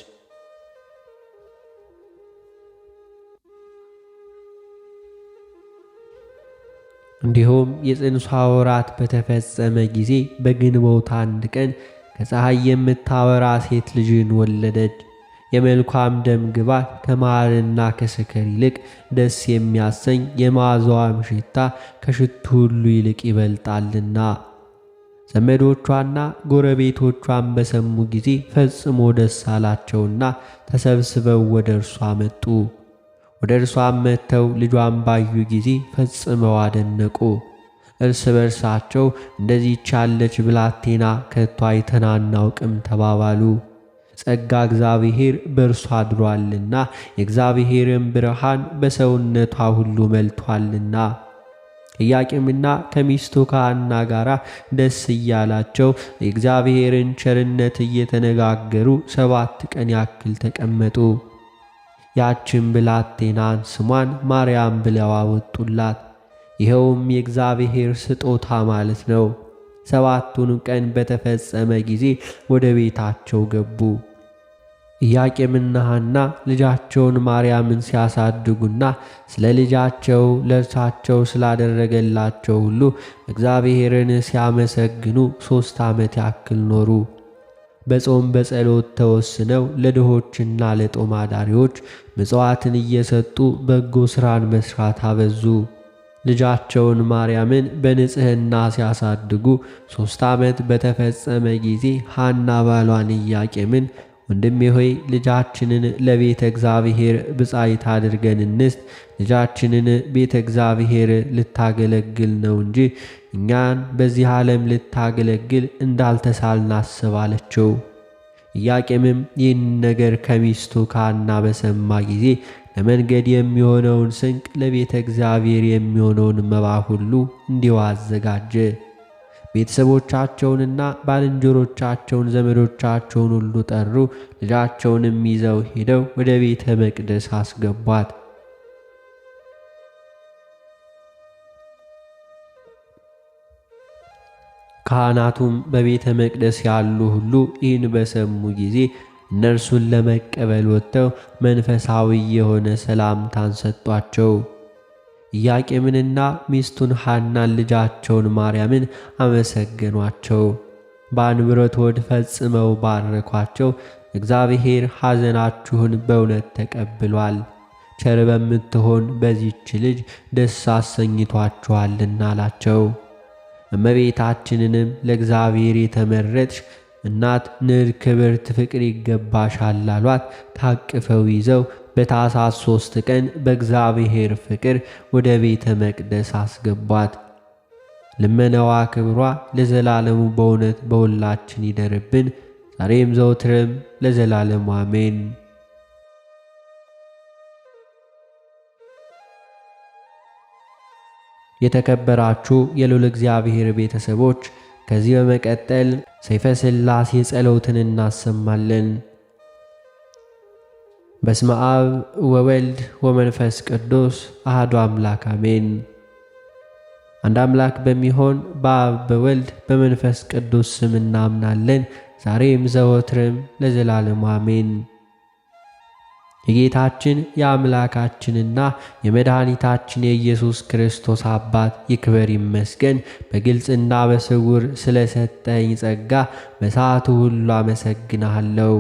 እንዲሁም የጽንሷ ወራት በተፈጸመ ጊዜ በግንቦት 1 ቀን ከፀሐይ የምታበራ ሴት ልጅን ወለደች። የመልኳም ደም ግባት ከማርና ከሰከር ይልቅ ደስ የሚያሰኝ የመዓዛዋም ሽታ ከሽቱ ሁሉ ይልቅ ይበልጣልና። ዘመዶቿና ጎረቤቶቿን በሰሙ ጊዜ ፈጽሞ ደስ አላቸውና ተሰብስበው ወደ እርሷ መጡ። ወደ እርሷም መጥተው ልጇን ባዩ ጊዜ ፈጽመው አደነቁ። እርስ በርሳቸው እንደዚህች ያለች ብላቴና ከቶ አይተን አናውቅም ተባባሉ። ጸጋ እግዚአብሔር በእርሷ አድሯልና የእግዚአብሔርን ብርሃን በሰውነቷ ሁሉ መልቷልና። ኢያቄምና ከሚስቱ ከሐና ጋር ደስ እያላቸው የእግዚአብሔርን ቸርነት እየተነጋገሩ 7 ቀን ያክል ተቀመጡ። ያችን ብላቴናን ስሟን ማርያም ብለው አወጡላት። ይኸውም የእግዚአብሔር ስጦታ ማለት ነው። 7ቱን ቀን በተፈጸመ ጊዜ ወደ ቤታቸው ገቡ። ኢያቄምና ሐና ልጃቸውን ማርያምን ሲያሳድጉና ስለ ልጃቸው ለእርሳቸው ስላደረገላቸው ሁሉ እግዚአብሔርን ሲያመሰግኑ 3 ዓመት ያክል ኖሩ። በጾም በጸሎት ተወስነው ለድሆችና ለጦም አዳሪዎች ምጽዋትን እየሰጡ በጎ ሥራን መስራት አበዙ። ልጃቸውን ማርያምን በንጽሕና ሲያሳድጉ 3 ዓመት በተፈጸመ ጊዜ ሐና ባሏን ኢያቄምን ወንድሜ ሆይ ልጃችንን ለቤተ እግዚአብሔር ብጻይት አድርገን እንስት፣ ልጃችንን ቤተ እግዚአብሔር ልታገለግል ነው እንጂ እኛን በዚህ ዓለም ልታገለግል እንዳልተሳልን አስብ አለችው። ኢያቄምም ይህን ነገር ከሚስቱ ከሐና በሰማ ጊዜ ለመንገድ የሚሆነውን ስንቅ ለቤተ እግዚአብሔር የሚሆነውን መባ ሁሉ እንዲሁ አዘጋጀ። ቤተሰቦቻቸውንና ባልንጀሮቻቸውን ዘመዶቻቸውን ሁሉ ጠሩ። ልጃቸውንም ይዘው ሄደው ወደ ቤተ መቅደስ አስገቧት። ካህናቱም በቤተ መቅደስ ያሉ ሁሉ ይህን በሰሙ ጊዜ እነርሱን ለመቀበል ወጥተው መንፈሳዊ የሆነ ሰላምታን ሰጧቸው። ኢያቄምንና ሚስቱን ሐናን ልጃቸውን ማርያምን አመሰገኗቸው። በአንብሮተ እድ ፈጽመው ባረኳቸው። እግዚአብሔር ሐዘናችሁን በእውነት ተቀብሏል፣ ቸር በምትሆን በዚህች ልጅ ደስ አሰኝቷችኋልና አላቸው። እመቤታችንንም ለእግዚአብሔር የተመረጥሽ እናት ንድ ክብርት ፍቅር ይገባሻል አሏት። ታቅፈው ይዘው በታኅሳስ 3 ቀን በእግዚአብሔር ፍቅር ወደ ቤተ መቅደስ አስገቧት። ልመናዋ ክብሯ ለዘላለሙ በእውነት በሁላችን ይደርብን፣ ዛሬም ዘውትርም ለዘላለሙ አሜን። የተከበራችሁ የልዑል እግዚአብሔር ቤተሰቦች ከዚህ በመቀጠል ሰይፈ ሥላሴ ጸሎትን እናሰማለን። በስመ አብ ወወልድ ወመንፈስ ቅዱስ አሐዱ አምላክ አሜን። አንድ አምላክ በሚሆን በአብ በወልድ በመንፈስ ቅዱስ ስም እናምናለን፣ ዛሬም ዘወትርም ለዘላለሙ አሜን። የጌታችን የአምላካችንና የመድኃኒታችን የኢየሱስ ክርስቶስ አባት ይክበር ይመስገን። በግልጽና በስውር ስለሰጠኝ ጸጋ በሰዓቱ ሁሉ አመሰግንሃለሁ።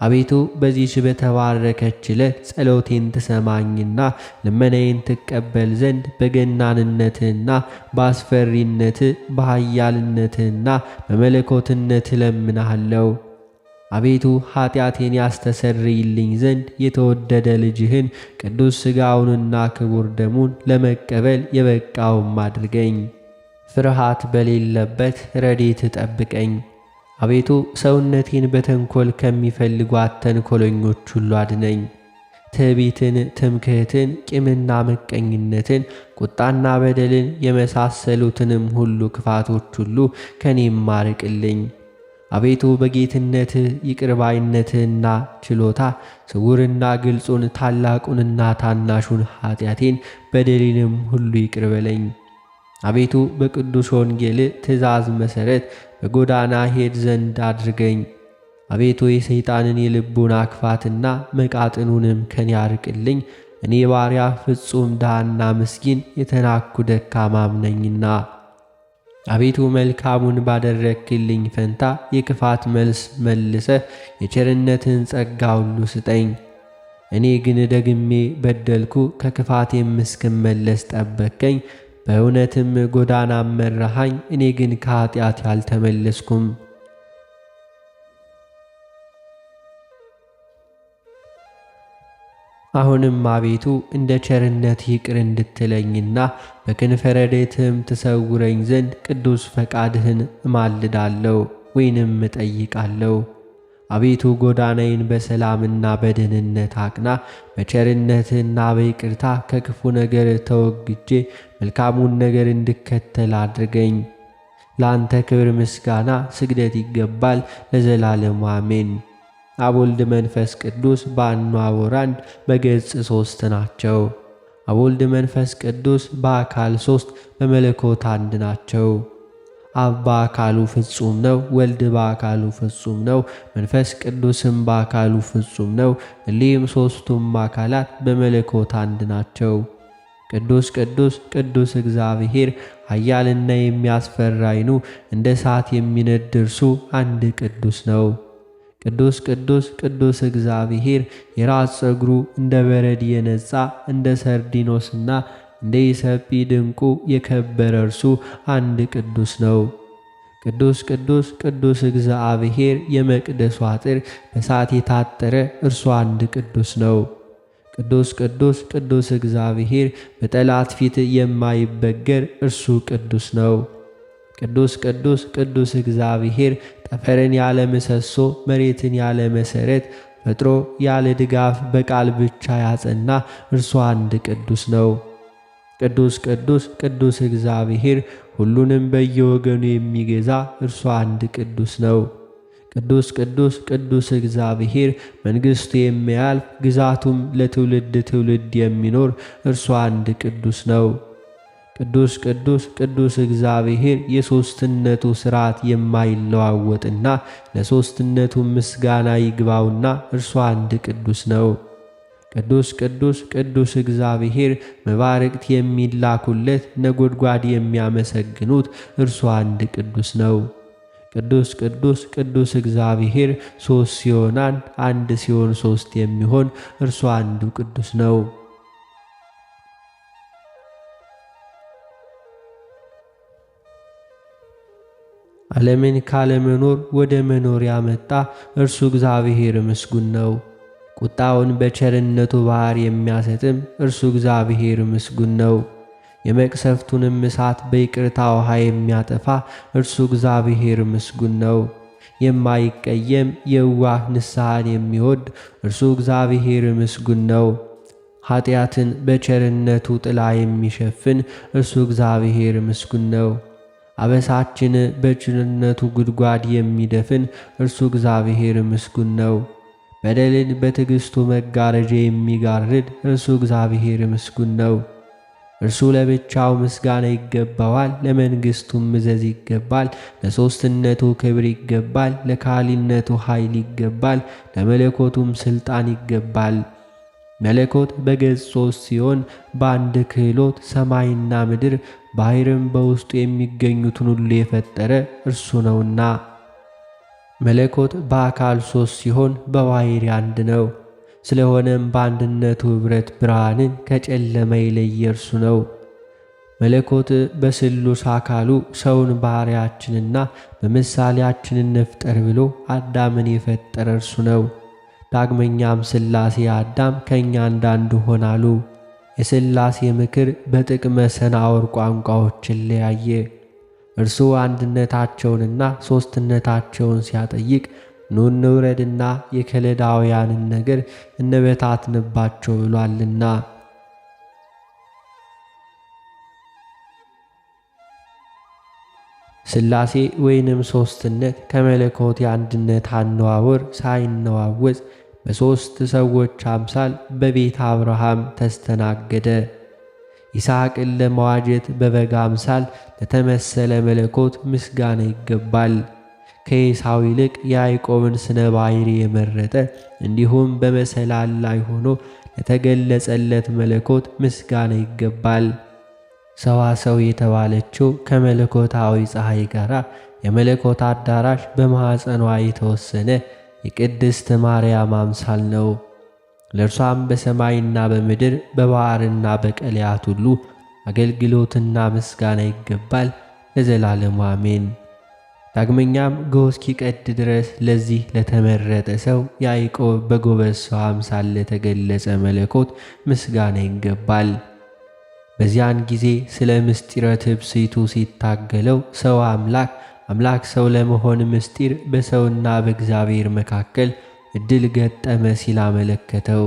አቤቱ በዚህች በተባረከች ዕለት ጸሎቴን ትሰማኝና ልመናዬን ትቀበል ዘንድ በገናንነትህና በአስፈሪነትህ በኃያልነትህና በመለኮትነትህ እለምንሃለሁ። አቤቱ ኃጢአቴን ያስተሰርይልኝ ዘንድ የተወደደ ልጅህን ቅዱስ ሥጋውንና ክቡር ደሙን ለመቀበል የበቃውም አድርገኝ። ፍርሃት በሌለበት ረድኤት ጠብቀኝ። አቤቱ ሰውነቴን በተንኰል ከሚፈልጓት ተንኰለኞች ሁሉ አድነኝ። ትዕቢትን፣ ትምክህትን፣ ቂምና ምቀኝነትን፣ ቁጣና በደልን የመሳሰሉትንም ሁሉ ክፋቶች ሁሉ ከኔም አርቅልኝ። አቤቱ በጌትነትህ ይቅርባይነትህና ችሎታ ስውርና ግልጹን ታላቁንና ታናሹን ኃጢአቴን በደሌንም ሁሉ ይቅርበለኝ። አቤቱ በቅዱስ ወንጌል ትእዛዝ መሠረት በጎዳና ሄድ ዘንድ አድርገኝ። አቤቱ የሰይጣንን የልቡን አክፋትና መቃጥኑንም ከኔ አርቅልኝ። እኔ ባሪያ ፍጹም ድሃና ምስኪን የተናኩ ደካማም ነኝና። አቤቱ መልካሙን ባደረግክልኝ ፈንታ የክፋት መልስ መልሰህ የቸርነትን ጸጋ ሁሉ ስጠኝ። እኔ ግን ደግሜ በደልኩ፣ ከክፋቴም እስክመለስ ጠበቅከኝ። በእውነትም ጎዳና መራሃኝ፣ እኔ ግን ከኃጢአት አልተመለስኩም። አሁንም አቤቱ እንደ ቸርነት ይቅር እንድትለኝና በክንፈ ረድኤትህም ትሰውረኝ ዘንድ ቅዱስ ፈቃድህን እማልዳለሁ ወይንም እጠይቃለሁ። አቤቱ ጎዳናዬን በሰላምና በደህንነት አቅና። በቸርነትህና በይቅርታ ከክፉ ነገር ተወግጄ መልካሙን ነገር እንድከተል አድርገኝ። ለአንተ ክብር፣ ምስጋና፣ ስግደት ይገባል ለዘላለሙ አሜን። አብ ወልድ መንፈስ ቅዱስ በአኗኗር አንድ በገጽ 3 ናቸው። አብ ወልድ መንፈስ ቅዱስ በአካል 3 በመለኮት አንድ ናቸው። አብ በአካሉ ፍጹም ነው፣ ወልድ በአካሉ ፍጹም ነው፣ መንፈስ ቅዱስም በአካሉ ፍጹም ነው። እሊህም ሦስቱም አካላት በመለኮት አንድ ናቸው። ቅዱስ ቅዱስ ቅዱስ እግዚአብሔር ኃያልና የሚያስፈራ ዓይኑ እንደ እሳት የሚነድ እርሱ አንድ ቅዱስ ነው። ቅዱስ ቅዱስ ቅዱስ እግዚአብሔር የራስ ፀጉሩ እንደ በረድ የነጻ እንደ ሰርዲኖስና እንደ ኢሰጲ ድንቁ የከበረ እርሱ አንድ ቅዱስ ነው። ቅዱስ ቅዱስ ቅዱስ እግዚአብሔር የመቅደሱ አጥር በእሳት የታጠረ እርሱ አንድ ቅዱስ ነው። ቅዱስ ቅዱስ ቅዱስ እግዚአብሔር በጠላት ፊት የማይበገር እርሱ ቅዱስ ነው። ቅዱስ ቅዱስ ቅዱስ እግዚአብሔር ጠፈርን ያለ ምሰሶ መሬትን ያለ መሠረት ፈጥሮ ያለ ድጋፍ በቃል ብቻ ያጸና እርሱ አንድ ቅዱስ ነው። ቅዱስ ቅዱስ ቅዱስ እግዚአብሔር ሁሉንም በየወገኑ የሚገዛ እርሱ አንድ ቅዱስ ነው። ቅዱስ ቅዱስ ቅዱስ እግዚአብሔር መንግሥቱ የማያልፍ ግዛቱም ለትውልድ ትውልድ የሚኖር እርሱ አንድ ቅዱስ ነው። ቅዱስ ቅዱስ ቅዱስ እግዚአብሔር የሦስትነቱ ሥርዓት የማይለዋወጥና ለሦስትነቱ ምስጋና ይግባውና እርሱ አንድ ቅዱስ ነው። ቅዱስ ቅዱስ ቅዱስ እግዚአብሔር መባረቅት የሚላኩለት ነጎድጓድ የሚያመሰግኑት እርሱ አንድ ቅዱስ ነው። ቅዱስ ቅዱስ ቅዱስ እግዚአብሔር ሦስት ሲሆን አንድ ሲሆን ሦስት የሚሆን እርሱ አንዱ ቅዱስ ነው። ዓለምን ካለመኖር ወደ መኖር ያመጣ እርሱ እግዚአብሔር ምስጉን ነው። ቁጣውን በቸርነቱ ባሕር የሚያሰጥም እርሱ እግዚአብሔር ምስጉን ነው። የመቅሰፍቱንም እሳት በይቅርታ ውኃ የሚያጠፋ እርሱ እግዚአብሔር ምስጉን ነው። የማይቀየም የዋህ ንስሐን የሚወድ እርሱ እግዚአብሔር ምስጉን ነው። ኀጢአትን በቸርነቱ ጥላ የሚሸፍን እርሱ እግዚአብሔር ምስጉን ነው። አበሳችን በቸርነቱ ጉድጓድ የሚደፍን እርሱ እግዚአብሔር ምስጉን ነው። በደልን በትዕግሥቱ መጋረጃ የሚጋርድ እርሱ እግዚአብሔር ምስጉን ነው። እርሱ ለብቻው ምስጋና ይገባዋል፣ ለመንግሥቱም ምዘዝ ይገባል። ለሦስትነቱ ክብር ይገባል፣ ለካህሊነቱ ኃይል ይገባል፣ ለመለኮቱም ሥልጣን ይገባል። መለኮት በገጽ ሦስት ሲሆን በአንድ ክህሎት ሰማይና ምድር ባሕርም በውስጡ የሚገኙትን ሁሉ የፈጠረ እርሱ ነውና። መለኮት በአካል ሦስት ሲሆን በባሕርይ አንድ ነው። ስለሆነም በአንድነቱ ኅብረት ብርሃንን ከጨለማ የለየ እርሱ ነው። መለኮት በስሉስ አካሉ ሰውን ባሕርያችንና በምሳሌያችን እንፍጠር ብሎ አዳምን የፈጠረ እርሱ ነው። ዳግመኛም ሥላሴ አዳም ከእኛ እንዳንዱ ሆናሉ። የሥላሴ ምክር በጥቅመ ሰናወር ቋንቋዎችን ለያየ። እርሱ አንድነታቸውንና ሦስትነታቸውን ሲያጠይቅ ኑ እንውረድና የከለዳውያንን ነገር እንበታትንባቸው ብሏልና። ሥላሴ ወይንም ሦስትነት ከመለኮት የአንድነት አነዋወር ሳይነዋወጽ በሦስት ሰዎች አምሳል በቤተ አብርሃም ተስተናገደ። ይስሐቅን ለመዋጀት በበግ አምሳል ለተመሰለ መለኮት ምስጋና ይገባል። ከዔሳው ይልቅ የያዕቆብን ስነ ባሕርይ የመረጠ እንዲሁም በመሰላል ላይ ሆኖ ለተገለጸለት መለኮት ምስጋና ይገባል። ሰዋሰው የተባለችው ከመለኮታዊ ፀሐይ ጋር የመለኮት አዳራሽ በማኅፀኗ የተወሰነ የቅድስት ማርያም አምሳል ነው። ለእርሷም በሰማይና በምድር በባሕርና በቀለያት ሁሉ አገልግሎትና ምስጋና ይገባል ለዘላለሙ አሜን። ዳግመኛም ጎህ እስኪቀድ ድረስ ለዚህ ለተመረጠ ሰው ያዕቆብ በጎበዝ ሰው አምሳል ለተገለጸ መለኮት ምስጋና ይገባል። በዚያን ጊዜ ስለ ምስጢረ ትብስይቱ ሲታገለው ሰው አምላክ ሰው ለመሆን ምስጢር በሰውና በእግዚአብሔር መካከል ዕድል ገጠመ ሲል አመለከተው።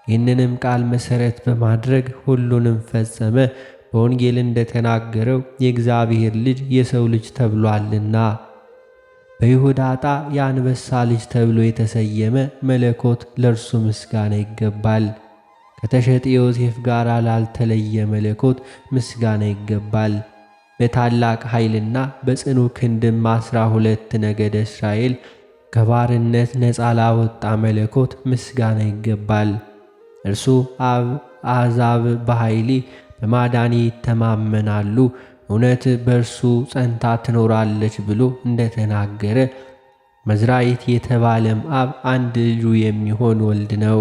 ይህንንም ቃል መሠረት በማድረግ ሁሉንም ፈጸመ። በወንጌል እንደተናገረው የእግዚአብሔር ልጅ የሰው ልጅ ተብሏልና። በይሁዳ ዕጣ የአንበሳ ልጅ ተብሎ የተሰየመ መለኮት ለእርሱ ምስጋና ይገባል። ከተሸጠ ዮሴፍ ጋር ላልተለየ መለኮት ምስጋና ይገባል። በታላቅ ኃይልና በጽኑ ክንድም 12 ነገደ እስራኤል ከባርነት ነፃ ላወጣ መለኮት ምስጋና ይገባል። እርሱ አብ አሕዛብ በኃይሌ በማዳኔ ይተማመናሉ፣ እውነት በእርሱ ጸንታ ትኖራለች ብሎ እንደተናገረ መዝራዕት የተባለም አብ አንድ ልጁ የሚሆን ወልድ ነው።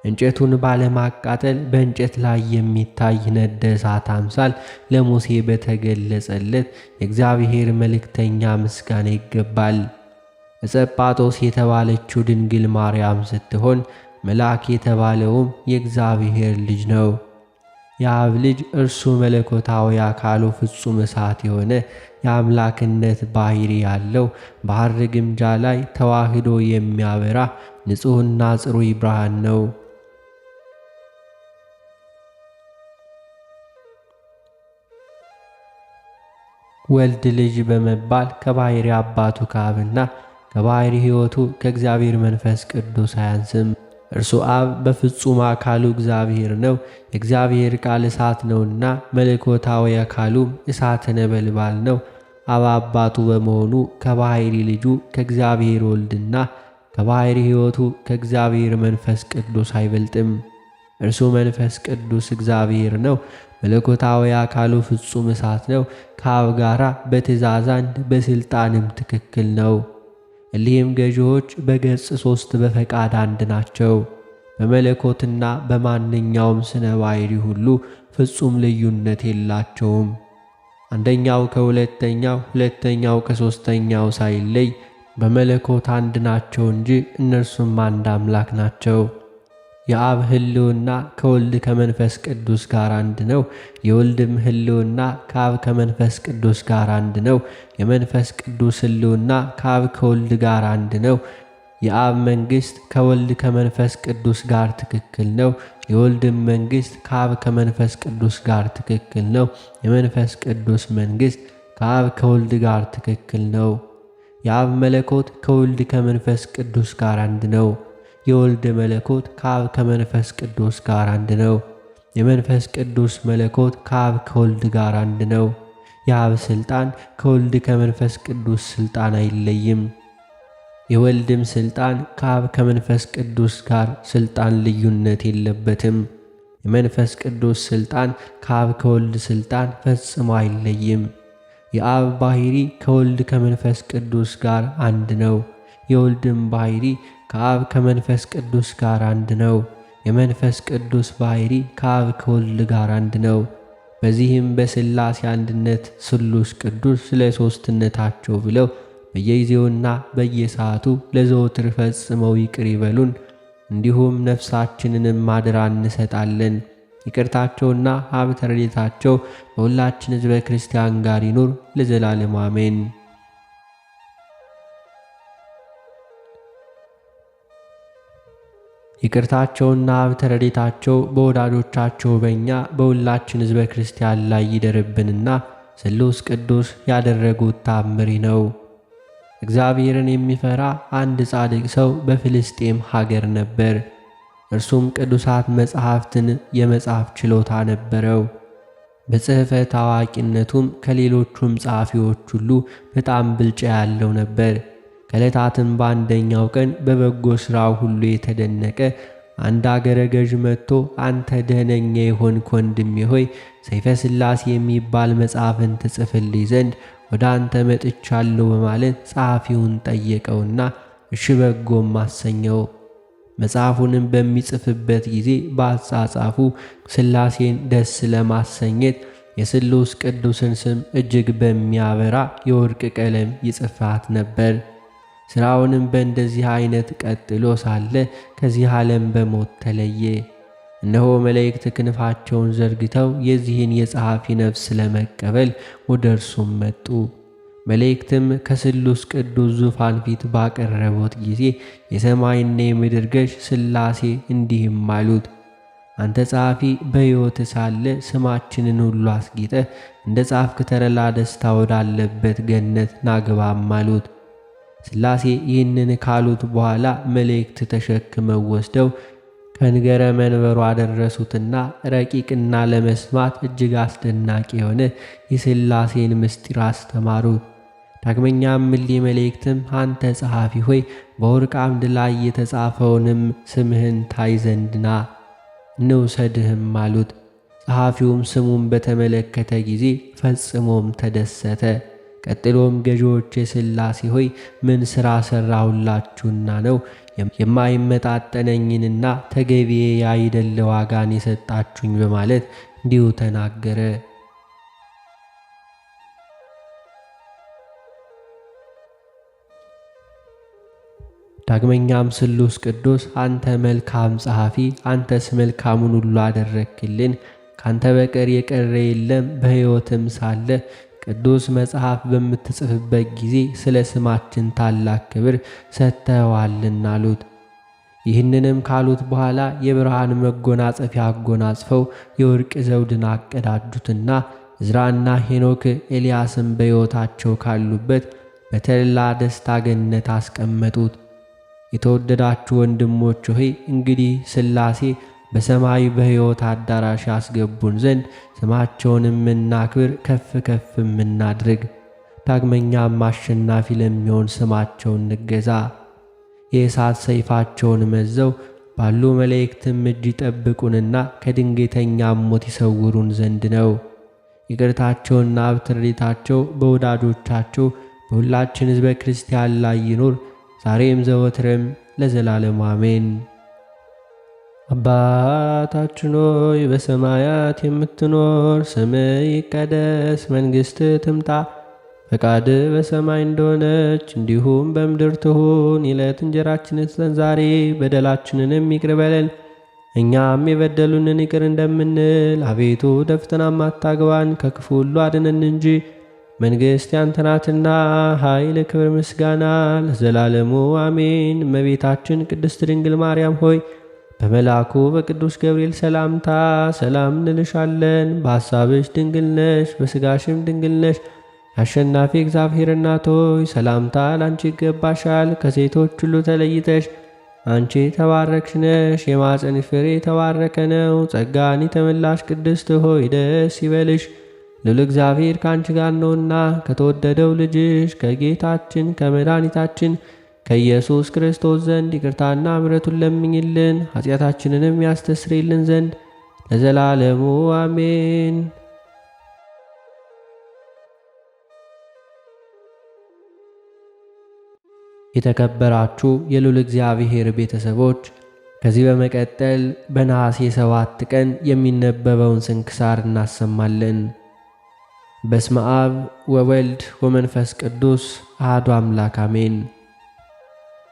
እንጨቱን ባለማቃጠል በእንጨት ላይ የሚታይ ነደ እሳት አምሳል ለሙሴ በተገለጸለት የእግዚአብሔር መልእክተኛ ምስጋና ይገባል። እጸጳጦስ የተባለችው ድንግል ማርያም ስትሆን መልአክ የተባለውም የእግዚአብሔር ልጅ ነው። የአብ ልጅ እርሱ መለኮታዊ አካሉ ፍጹም እሳት የሆነ የአምላክነት ባሕርይ ያለው በሐር ግምጃ ላይ ተዋህዶ የሚያበራ ንጹሕና ጽሩይ ብርሃን ነው። ወልድ ልጅ በመባል ከባሕሪ አባቱ ከአብና ከባሕሪ ሕይወቱ ከእግዚአብሔር መንፈስ ቅዱስ አያንስም። እርሱ አብ በፍጹም አካሉ እግዚአብሔር ነው። የእግዚአብሔር ቃል እሳት ነውና መለኮታዊ አካሉም እሳተ ነበልባል ነው። አብ አባቱ በመሆኑ ከባሕሪ ልጁ ከእግዚአብሔር ወልድና ከባሕሪ ሕይወቱ ከእግዚአብሔር መንፈስ ቅዱስ አይበልጥም። እርሱ መንፈስ ቅዱስ እግዚአብሔር ነው። መለኮታዊ አካሉ ፍጹም እሳት ነው። ከአብ ጋራ በትእዛዝ አንድ በሥልጣንም ትክክል ነው። እሊህም ገዢዎች በገጽ 3 በፈቃድ አንድ ናቸው። በመለኮትና በማንኛውም ስነ ባሕሪ ሁሉ ፍጹም ልዩነት የላቸውም። አንደኛው ከሁለተኛው፣ ሁለተኛው ከሦስተኛው ሳይለይ በመለኮት አንድ ናቸው እንጂ እነርሱም አንድ አምላክ ናቸው። የአብ ሕልውና ከወልድ ከመንፈስ ቅዱስ ጋር አንድ ነው። የወልድም ሕልውና ከአብ ከመንፈስ ቅዱስ ጋር አንድ ነው። የመንፈስ ቅዱስ ሕልውና ከአብ ከወልድ ጋር አንድ ነው። የአብ መንግሥት ከወልድ ከመንፈስ ቅዱስ ጋር ትክክል ነው። የወልድም መንግሥት ከአብ ከመንፈስ ቅዱስ ጋር ትክክል ነው። የመንፈስ ቅዱስ መንግሥት ከአብ ከወልድ ጋር ትክክል ነው። የአብ መለኮት ከወልድ ከመንፈስ ቅዱስ ጋር አንድ ነው። የወልድ መለኮት ከአብ ከመንፈስ ቅዱስ ጋር አንድ ነው። የመንፈስ ቅዱስ መለኮት ከአብ ከወልድ ጋር አንድ ነው። የአብ ሥልጣን ከወልድ ከመንፈስ ቅዱስ ሥልጣን አይለይም። የወልድም ሥልጣን ከአብ ከመንፈስ ቅዱስ ጋር ሥልጣን ልዩነት የለበትም። የመንፈስ ቅዱስ ሥልጣን ከአብ ከወልድ ሥልጣን ፈጽሞ አይለይም። የአብ ባሕሪ ከወልድ ከመንፈስ ቅዱስ ጋር አንድ ነው። የወልድም ባሕሪ ከአብ ከመንፈስ ቅዱስ ጋር አንድ ነው። የመንፈስ ቅዱስ ባሕሪ ከአብ ከወልድ ጋር አንድ ነው። በዚህም በሥላሴ አንድነት ስሉስ ቅዱስ ስለ ሦስትነታቸው ብለው በየጊዜውና በየሰዓቱ ለዘወትር ፈጽመው ይቅር ይበሉን። እንዲሁም ነፍሳችንንም አደራ እንሰጣለን። ይቅርታቸውና ሀብተ ረድኤታቸው በሁላችን ሕዝበ ክርስቲያን ጋር ይኑር ለዘላለሙ አሜን። ይቅርታቸውና ሀብተ ረድኤታቸው በወዳጆቻቸው በእኛ በሁላችን ሕዝበ ክርስቲያን ላይ ይደርብንና ስሉስ ቅዱስ ያደረጉት ተአምር ነው። እግዚአብሔርን የሚፈራ አንድ ጻድቅ ሰው በፍልስጤም ሀገር ነበር። እርሱም ቅዱሳት መጻሕፍትን የመጻፍ ችሎታ ነበረው። በጽሕፈት አዋቂነቱም ከሌሎቹም ጸሐፊዎች ሁሉ በጣም ብልጫ ያለው ነበር። ከዕለታትም በአንደኛው ቀን በበጎ ሥራው ሁሉ የተደነቀ አንድ አገረ ገዥ መጥቶ አንተ ደህነኛ የሆንክ ወንድሜ ሆይ ሰይፈ ሥላሴ የሚባል መጽሐፍን ትጽፍልኝ ዘንድ ወደ አንተ መጥቻለሁ በማለት ጸሐፊውን ጠየቀውና እሺ በጎም አሰኘው። መጽሐፉንም በሚጽፍበት ጊዜ በአጻጻፉ ሥላሴን ደስ ለማሰኘት የስሉስ ቅዱስን ስም እጅግ በሚያበራ የወርቅ ቀለም ይጽፋት ነበር። ሥራውንም በእንደዚህ አይነት ቀጥሎ ሳለ ከዚህ ዓለም በሞት ተለየ። እነሆ መላእክት ክንፋቸውን ዘርግተው የዚህን የጸሐፊ ነፍስ ለመቀበል ወደ እርሱም መጡ። መላእክትም ከስሉስ ቅዱስ ዙፋን ፊት ባቀረቡት ጊዜ የሰማይና የምድር ገዥ ሥላሴ እንዲህም አሉት፣ አንተ ጸሐፊ በሕይወት ሳለ ስማችንን ሁሉ አስጊጠህ እንደ ጻፍክ ተረላ ደስታ ወዳለበት ገነት ናግባም አሉት። ሥላሴ ይህንን ካሉት በኋላ መላእክት ተሸክመው ወስደው ከንገረ መንበሩ አደረሱትና ረቂቅና ለመስማት እጅግ አስደናቂ የሆነ የሥላሴን ምስጢር አስተማሩት። ዳግመኛም እሊህ መላእክትም አንተ ጸሐፊ ሆይ በወርቅ አምድ ላይ የተጻፈውንም ስምህን ታይ ዘንድ ና እንውሰድህም አሉት። ጸሐፊውም ስሙን በተመለከተ ጊዜ ፈጽሞም ተደሰተ። ቀጥሎም ገዢዎች የሥላሴ ሆይ ምን ሥራ ሠራሁላችሁና ነው የማይመጣጠነኝንና ተገቢዬ ያይደለ ዋጋን የሰጣችሁኝ በማለት እንዲሁ ተናገረ። ዳግመኛም ስሉስ ቅዱስ አንተ መልካም ጸሐፊ፣ አንተስ መልካሙን ሁሉ አደረክልን፣ ካንተ በቀር የቀረ የለም። በሕይወትም ሳለ ቅዱስ መጽሐፍ በምትጽፍበት ጊዜ ስለ ስማችን ታላቅ ክብር ሰጥተዋልና አሉት። ይህንንም ካሉት በኋላ የብርሃን መጎናጸፊያ አጎናጽፈው የወርቅ ዘውድን አቀዳጁትና ዕዝራና ሄኖክ ኤልያስም በሕይወታቸው ካሉበት በተድላ ደስታ ገነት አስቀመጡት። የተወደዳችሁ ወንድሞች ሆይ እንግዲህ ሥላሴ በሰማይ በሕይወት አዳራሽ ያስገቡን ዘንድ ስማቸውንም እናክብር፣ ከፍ ከፍም እናድርግ። ዳግመኛም አሸናፊ ለሚሆን ስማቸው እንገዛ። የእሳት ሰይፋቸውን መዘው ባሉ መላእክትም እጅ ይጠብቁንና ከድንገተኛም ሞት ይሰውሩን ዘንድ ነው። ይቅርታቸውና አብትሬታቸው በወዳጆቻቸው በሁላችን ሕዝበ ክርስቲያን ላይ ይኑር ዛሬም ዘወትርም ለዘላለሙ አሜን። አባታችን ሆይ በሰማያት የምትኖር፣ ስምህ ይቀደስ፣ መንግሥትህ ትምጣ፣ ፈቃድህ በሰማይ እንደሆነች እንዲሁም በምድር ትሁን። የዕለት እንጀራችንን ስጠን ዛሬ፣ በደላችንንም ይቅር በለን እኛም የበደሉንን ይቅር እንደምንል። አቤቱ ወደ ፈተናም አታግባን፣ ከክፉ ሁሉ አድነን እንጂ መንግሥት ያንተ ናትና፣ ኃይል፣ ክብር፣ ምስጋና ለዘላለሙ አሜን። እመቤታችን ቅድስት ድንግል ማርያም ሆይ በመልአኩ በቅዱስ ገብርኤል ሰላምታ ሰላም እንልሻለን። በሐሳብሽ ድንግል ነሽ፣ በሥጋሽም ድንግል ነሽ። የአሸናፊ እግዚአብሔር እናት ሆይ ሰላምታ ላንቺ ይገባሻል። ከሴቶች ሁሉ ተለይተሽ አንቺ የተባረክሽ ነሽ፣ የማኅፀንሽ ፍሬ የተባረከ ነው። ጸጋን የተመላሽ ቅድስት ሆይ ደስ ይበልሽ፣ ልዑል እግዚአብሔር ከአንቺ ጋር ነውና ከተወደደው ልጅሽ ከጌታችን ከመድኃኒታችን ከኢየሱስ ክርስቶስ ዘንድ ይቅርታና ምሕረቱን ለምኝልን ኃጢአታችንንም ያስተስርይልን ዘንድ ለዘላለሙ አሜን። የተከበራችሁ የልዑል እግዚአብሔር ቤተሰቦች ከዚህ በመቀጠል በነሐሴ 7 ቀን የሚነበበውን ስንክሳር እናሰማለን። በስመ አብ ወወልድ ወመንፈስ ቅዱስ አሐዱ አምላክ አሜን።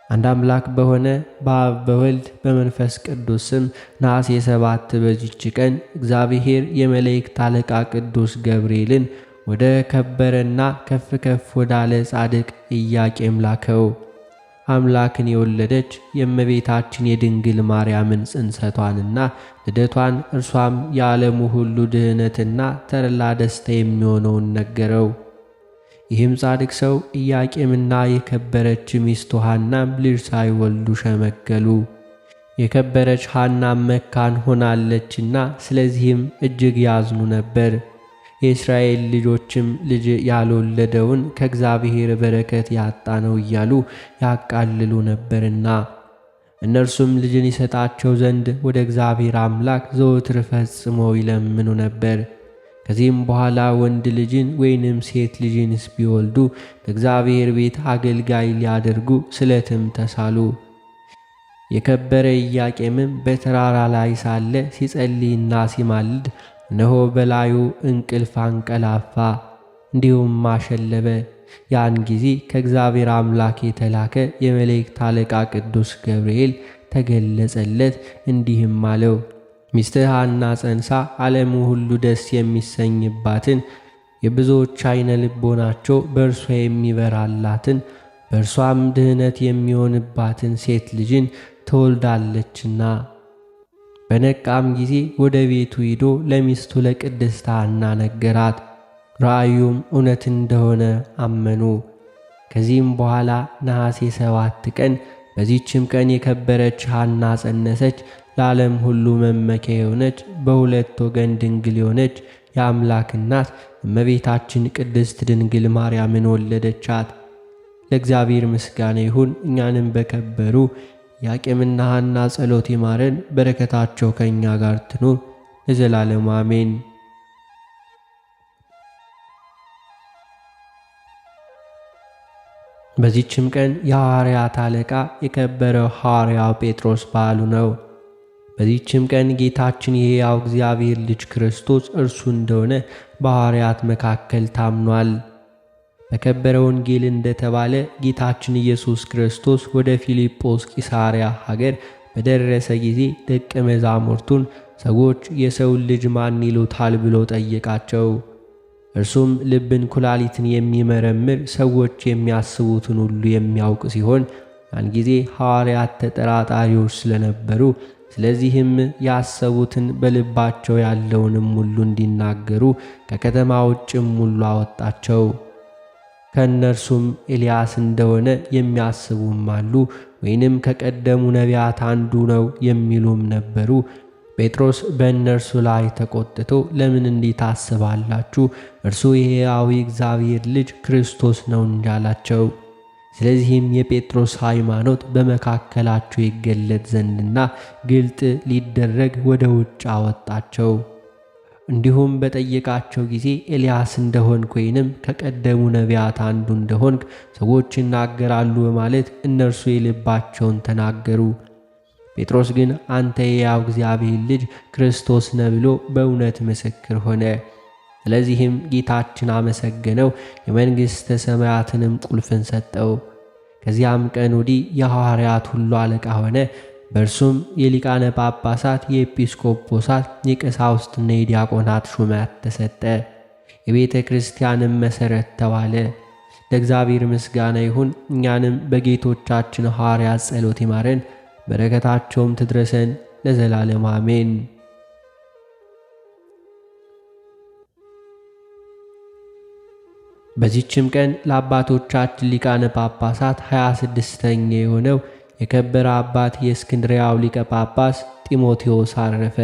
አንድ አምላክ በሆነ በአብ በወልድ በመንፈስ ቅዱስ ስም ነሐሴ 7 በዚች ቀን እግዚአብሔር የመላእክት አለቃ ቅዱስ ገብርኤልን ወደ ከበረና ከፍ ከፍ ወዳለ ጻድቅ ኢያቄም ላከው። አምላክን የወለደች የእመቤታችን የድንግል ማርያምን ጽንሰቷንና ልደቷን እርሷም የዓለሙ ሁሉ ድህነትና ተድላ ደስታ የሚሆነውን ነገረው። ይህም ጻድቅ ሰው ኢያቄምና የከበረች ሚስቱ ሐናም ልጅ ሳይወልዱ ሸመገሉ። የከበረች ሐናም መካን ሆናለችና ስለዚህም እጅግ ያዝኑ ነበር። የእስራኤል ልጆችም ልጅ ያልወለደውን ከእግዚአብሔር በረከት ያጣ ነው እያሉ ያቃልሉ ነበርና እነርሱም ልጅን ይሰጣቸው ዘንድ ወደ እግዚአብሔር አምላክ ዘወትር ፈጽመው ይለምኑ ነበር። ከዚህም በኋላ ወንድ ልጅን ወይንም ሴት ልጅንስ ቢወልዱ ለእግዚአብሔር ቤት አገልጋይ ሊያደርጉ ስለትም ተሳሉ። የከበረ ኢያቄምም በተራራ ላይ ሳለ ሲጸልይና ሲማልድ እነሆ በላዩ እንቅልፍ አንቀላፋ፣ እንዲሁም አሸለበ። ያን ጊዜ ከእግዚአብሔር አምላክ የተላከ የመላእክት አለቃ ቅዱስ ገብርኤል ተገለጸለት፣ እንዲህም አለው፦ ሚስትህ ሐና ጸንሳ ዓለሙ ሁሉ ደስ የሚሰኝባትን የብዙዎች ዓይነ ልቦናቸው በእርሷ የሚበራላትን በእርሷም ድህነት የሚሆንባትን ሴት ልጅን ትወልዳለችና። በነቃም ጊዜ ወደ ቤቱ ሂዶ ለሚስቱ ለቅድስት ሐና ነገራት። ራእዩም እውነት እንደሆነ አመኑ። ከዚህም በኋላ ነሐሴ 7 ቀን በዚህችም ቀን የከበረች ሐና ጸነሰች። ለዓለም ሁሉ መመኪያ የሆነች በሁለት ወገን ድንግል የሆነች የአምላክ እናት እመቤታችን ቅድስት ድንግል ማርያምን ወለደቻት። ለእግዚአብሔር ምስጋና ይሁን። እኛንም በከበሩ ኢያቄምና ሐና ጸሎት ይማረን፣ በረከታቸው ከእኛ ጋር ትኑር ለዘላለሙ አሜን። በዚህችም ቀን የሐዋርያት አለቃ የከበረው ሐዋርያው ጴጥሮስ በዓሉ ነው። በዚህችም ቀን ጌታችን የሕያው እግዚአብሔር ልጅ ክርስቶስ እርሱ እንደሆነ በሐዋርያት መካከል ታምኗል። በከበረ ወንጌል እንደተባለ ጌታችን ኢየሱስ ክርስቶስ ወደ ፊልጶስ ቂሳርያ ሀገር በደረሰ ጊዜ ደቀ መዛሙርቱን ሰዎች የሰውን ልጅ ማን ይሉታል ብሎ ጠየቃቸው። እርሱም ልብን ኩላሊትን የሚመረምር ሰዎች የሚያስቡትን ሁሉ የሚያውቅ ሲሆን ያን ጊዜ ሐዋርያት ተጠራጣሪዎች ስለነበሩ ስለዚህም ያሰቡትን በልባቸው ያለውንም ሁሉ እንዲናገሩ ከከተማ ውጭም ሁሉ አወጣቸው። ከእነርሱም ኤልያስ እንደሆነ የሚያስቡም አሉ፣ ወይንም ከቀደሙ ነቢያት አንዱ ነው የሚሉም ነበሩ። ጴጥሮስ በእነርሱ ላይ ተቆጥቶ ለምን እንዲህ ታስባላችሁ? እርሱ የሕያው እግዚአብሔር ልጅ ክርስቶስ ነው እንጂ አላቸው። ስለዚህም የጴጥሮስ ሃይማኖት በመካከላቸው ይገለጥ ዘንድና ግልጥ ሊደረግ ወደ ውጭ አወጣቸው። እንዲሁም በጠየቃቸው ጊዜ ኤልያስ እንደሆንክ ወይንም ከቀደሙ ነቢያት አንዱ እንደሆንክ ሰዎች ይናገራሉ በማለት እነርሱ የልባቸውን ተናገሩ። ጴጥሮስ ግን አንተ የሕያው እግዚአብሔር ልጅ ክርስቶስ ነህ ብሎ በእውነት ምስክር ሆነ። ስለዚህም ጌታችን አመሰገነው፣ የመንግሥተ ሰማያትንም ቁልፍን ሰጠው። ከዚያም ቀን ወዲህ የሐዋርያት ሁሉ አለቃ ሆነ። በእርሱም የሊቃነ ጳጳሳት፣ የኤጲስቆጶሳት፣ የቀሳውስትና የዲያቆናት ሹመት ተሰጠ። የቤተ ክርስቲያንም መሠረት ተባለ። ለእግዚአብሔር ምስጋና ይሁን። እኛንም በጌቶቻችን ሐዋርያት ጸሎት ይማረን፣ በረከታቸውም ትድረሰን ለዘላለም አሜን። በዚህችም ቀን ለአባቶቻችን ሊቃነ ጳጳሳት 26ኛ የሆነው የከበረ አባት የእስክንድርያው ሊቀ ጳጳስ ጢሞቴዎስ አረፈ።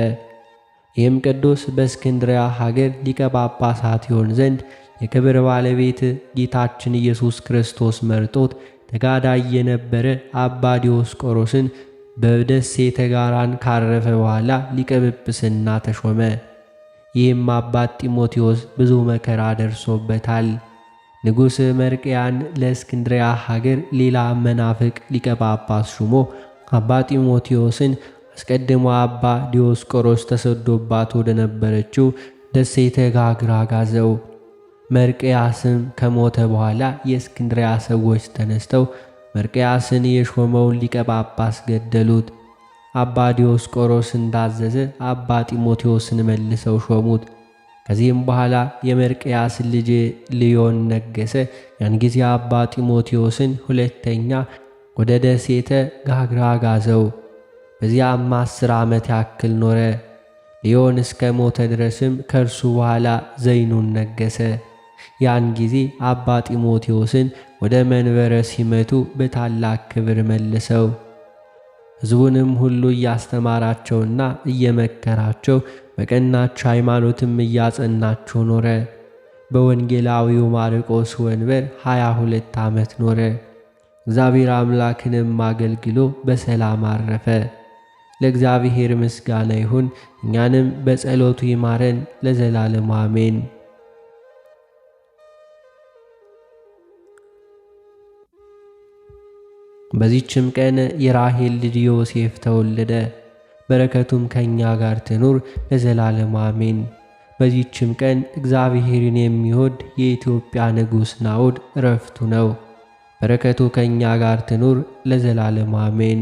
ይህም ቅዱስ በእስክንድርያ ሀገር ሊቀ ጳጳሳት ይሆን ዘንድ የክብር ባለቤት ጌታችን ኢየሱስ ክርስቶስ መርጦት ተጋዳይ የነበረ አባ ዲዮስቆሮስን በደሴተ ጋራን ካረፈ በኋላ ሊቀ ጵጵስና ተሾመ። ይህም አባት ጢሞቴዎስ ብዙ መከራ ደርሶበታል። ንጉሥ መርቅያን ለእስክንድርያ ሀገር ሌላ መናፍቅ ሊቀ ጳጳስ ሹሞ አባ ጢሞቴዎስን አስቀድሞ አባ ዲዮስቆሮስ ተሰዶባት ወደ ነበረችው ደሴተ ጋግራ ጋዘው። መርቅያስም ከሞተ በኋላ የእስክንድርያ ሰዎች ተነስተው መርቅያስን የሾመውን ሊቀ ጳጳስ ገደሉት። አባ ዲዮስቆሮስ እንዳዘዘ አባ ጢሞቴዎስን መልሰው ሾሙት። ከዚህም በኋላ የመርቅያስ ልጅ ልዮን ነገሰ። ያን ጊዜ አባ ጢሞቴዎስን ሁለተኛ ወደ ደሴተ ጋግራ ጋዘው። በዚያም 10 ዓመት ያክል ኖረ። ልዮን እስከ ሞተ ድረስም ከእርሱ በኋላ ዘይኑን ነገሰ። ያን ጊዜ አባ ጢሞቴዎስን ወደ መንበረ ሲመቱ በታላቅ ክብር መልሰው ሕዝቡንም ሁሉ እያስተማራቸውና እየመከራቸው በቀናች ሃይማኖትም እያጸናቸው ኖረ። በወንጌላዊው ማርቆስ ወንበር 22 ዓመት ኖረ። እግዚአብሔር አምላክንም አገልግሎ በሰላም አረፈ። ለእግዚአብሔር ምስጋና ይሁን። እኛንም በጸሎቱ ይማረን ለዘላለም አሜን። በዚህችም ቀን የራሔል ልጅ ዮሴፍ ተወለደ። በረከቱም ከእኛ ጋር ትኑር ለዘላለም አሜን። በዚህችም ቀን እግዚአብሔርን የሚወድ የኢትዮጵያ ንጉሥ ናዖድ ዕረፍቱ ነው። በረከቱ ከእኛ ጋር ትኑር ለዘላለም አሜን።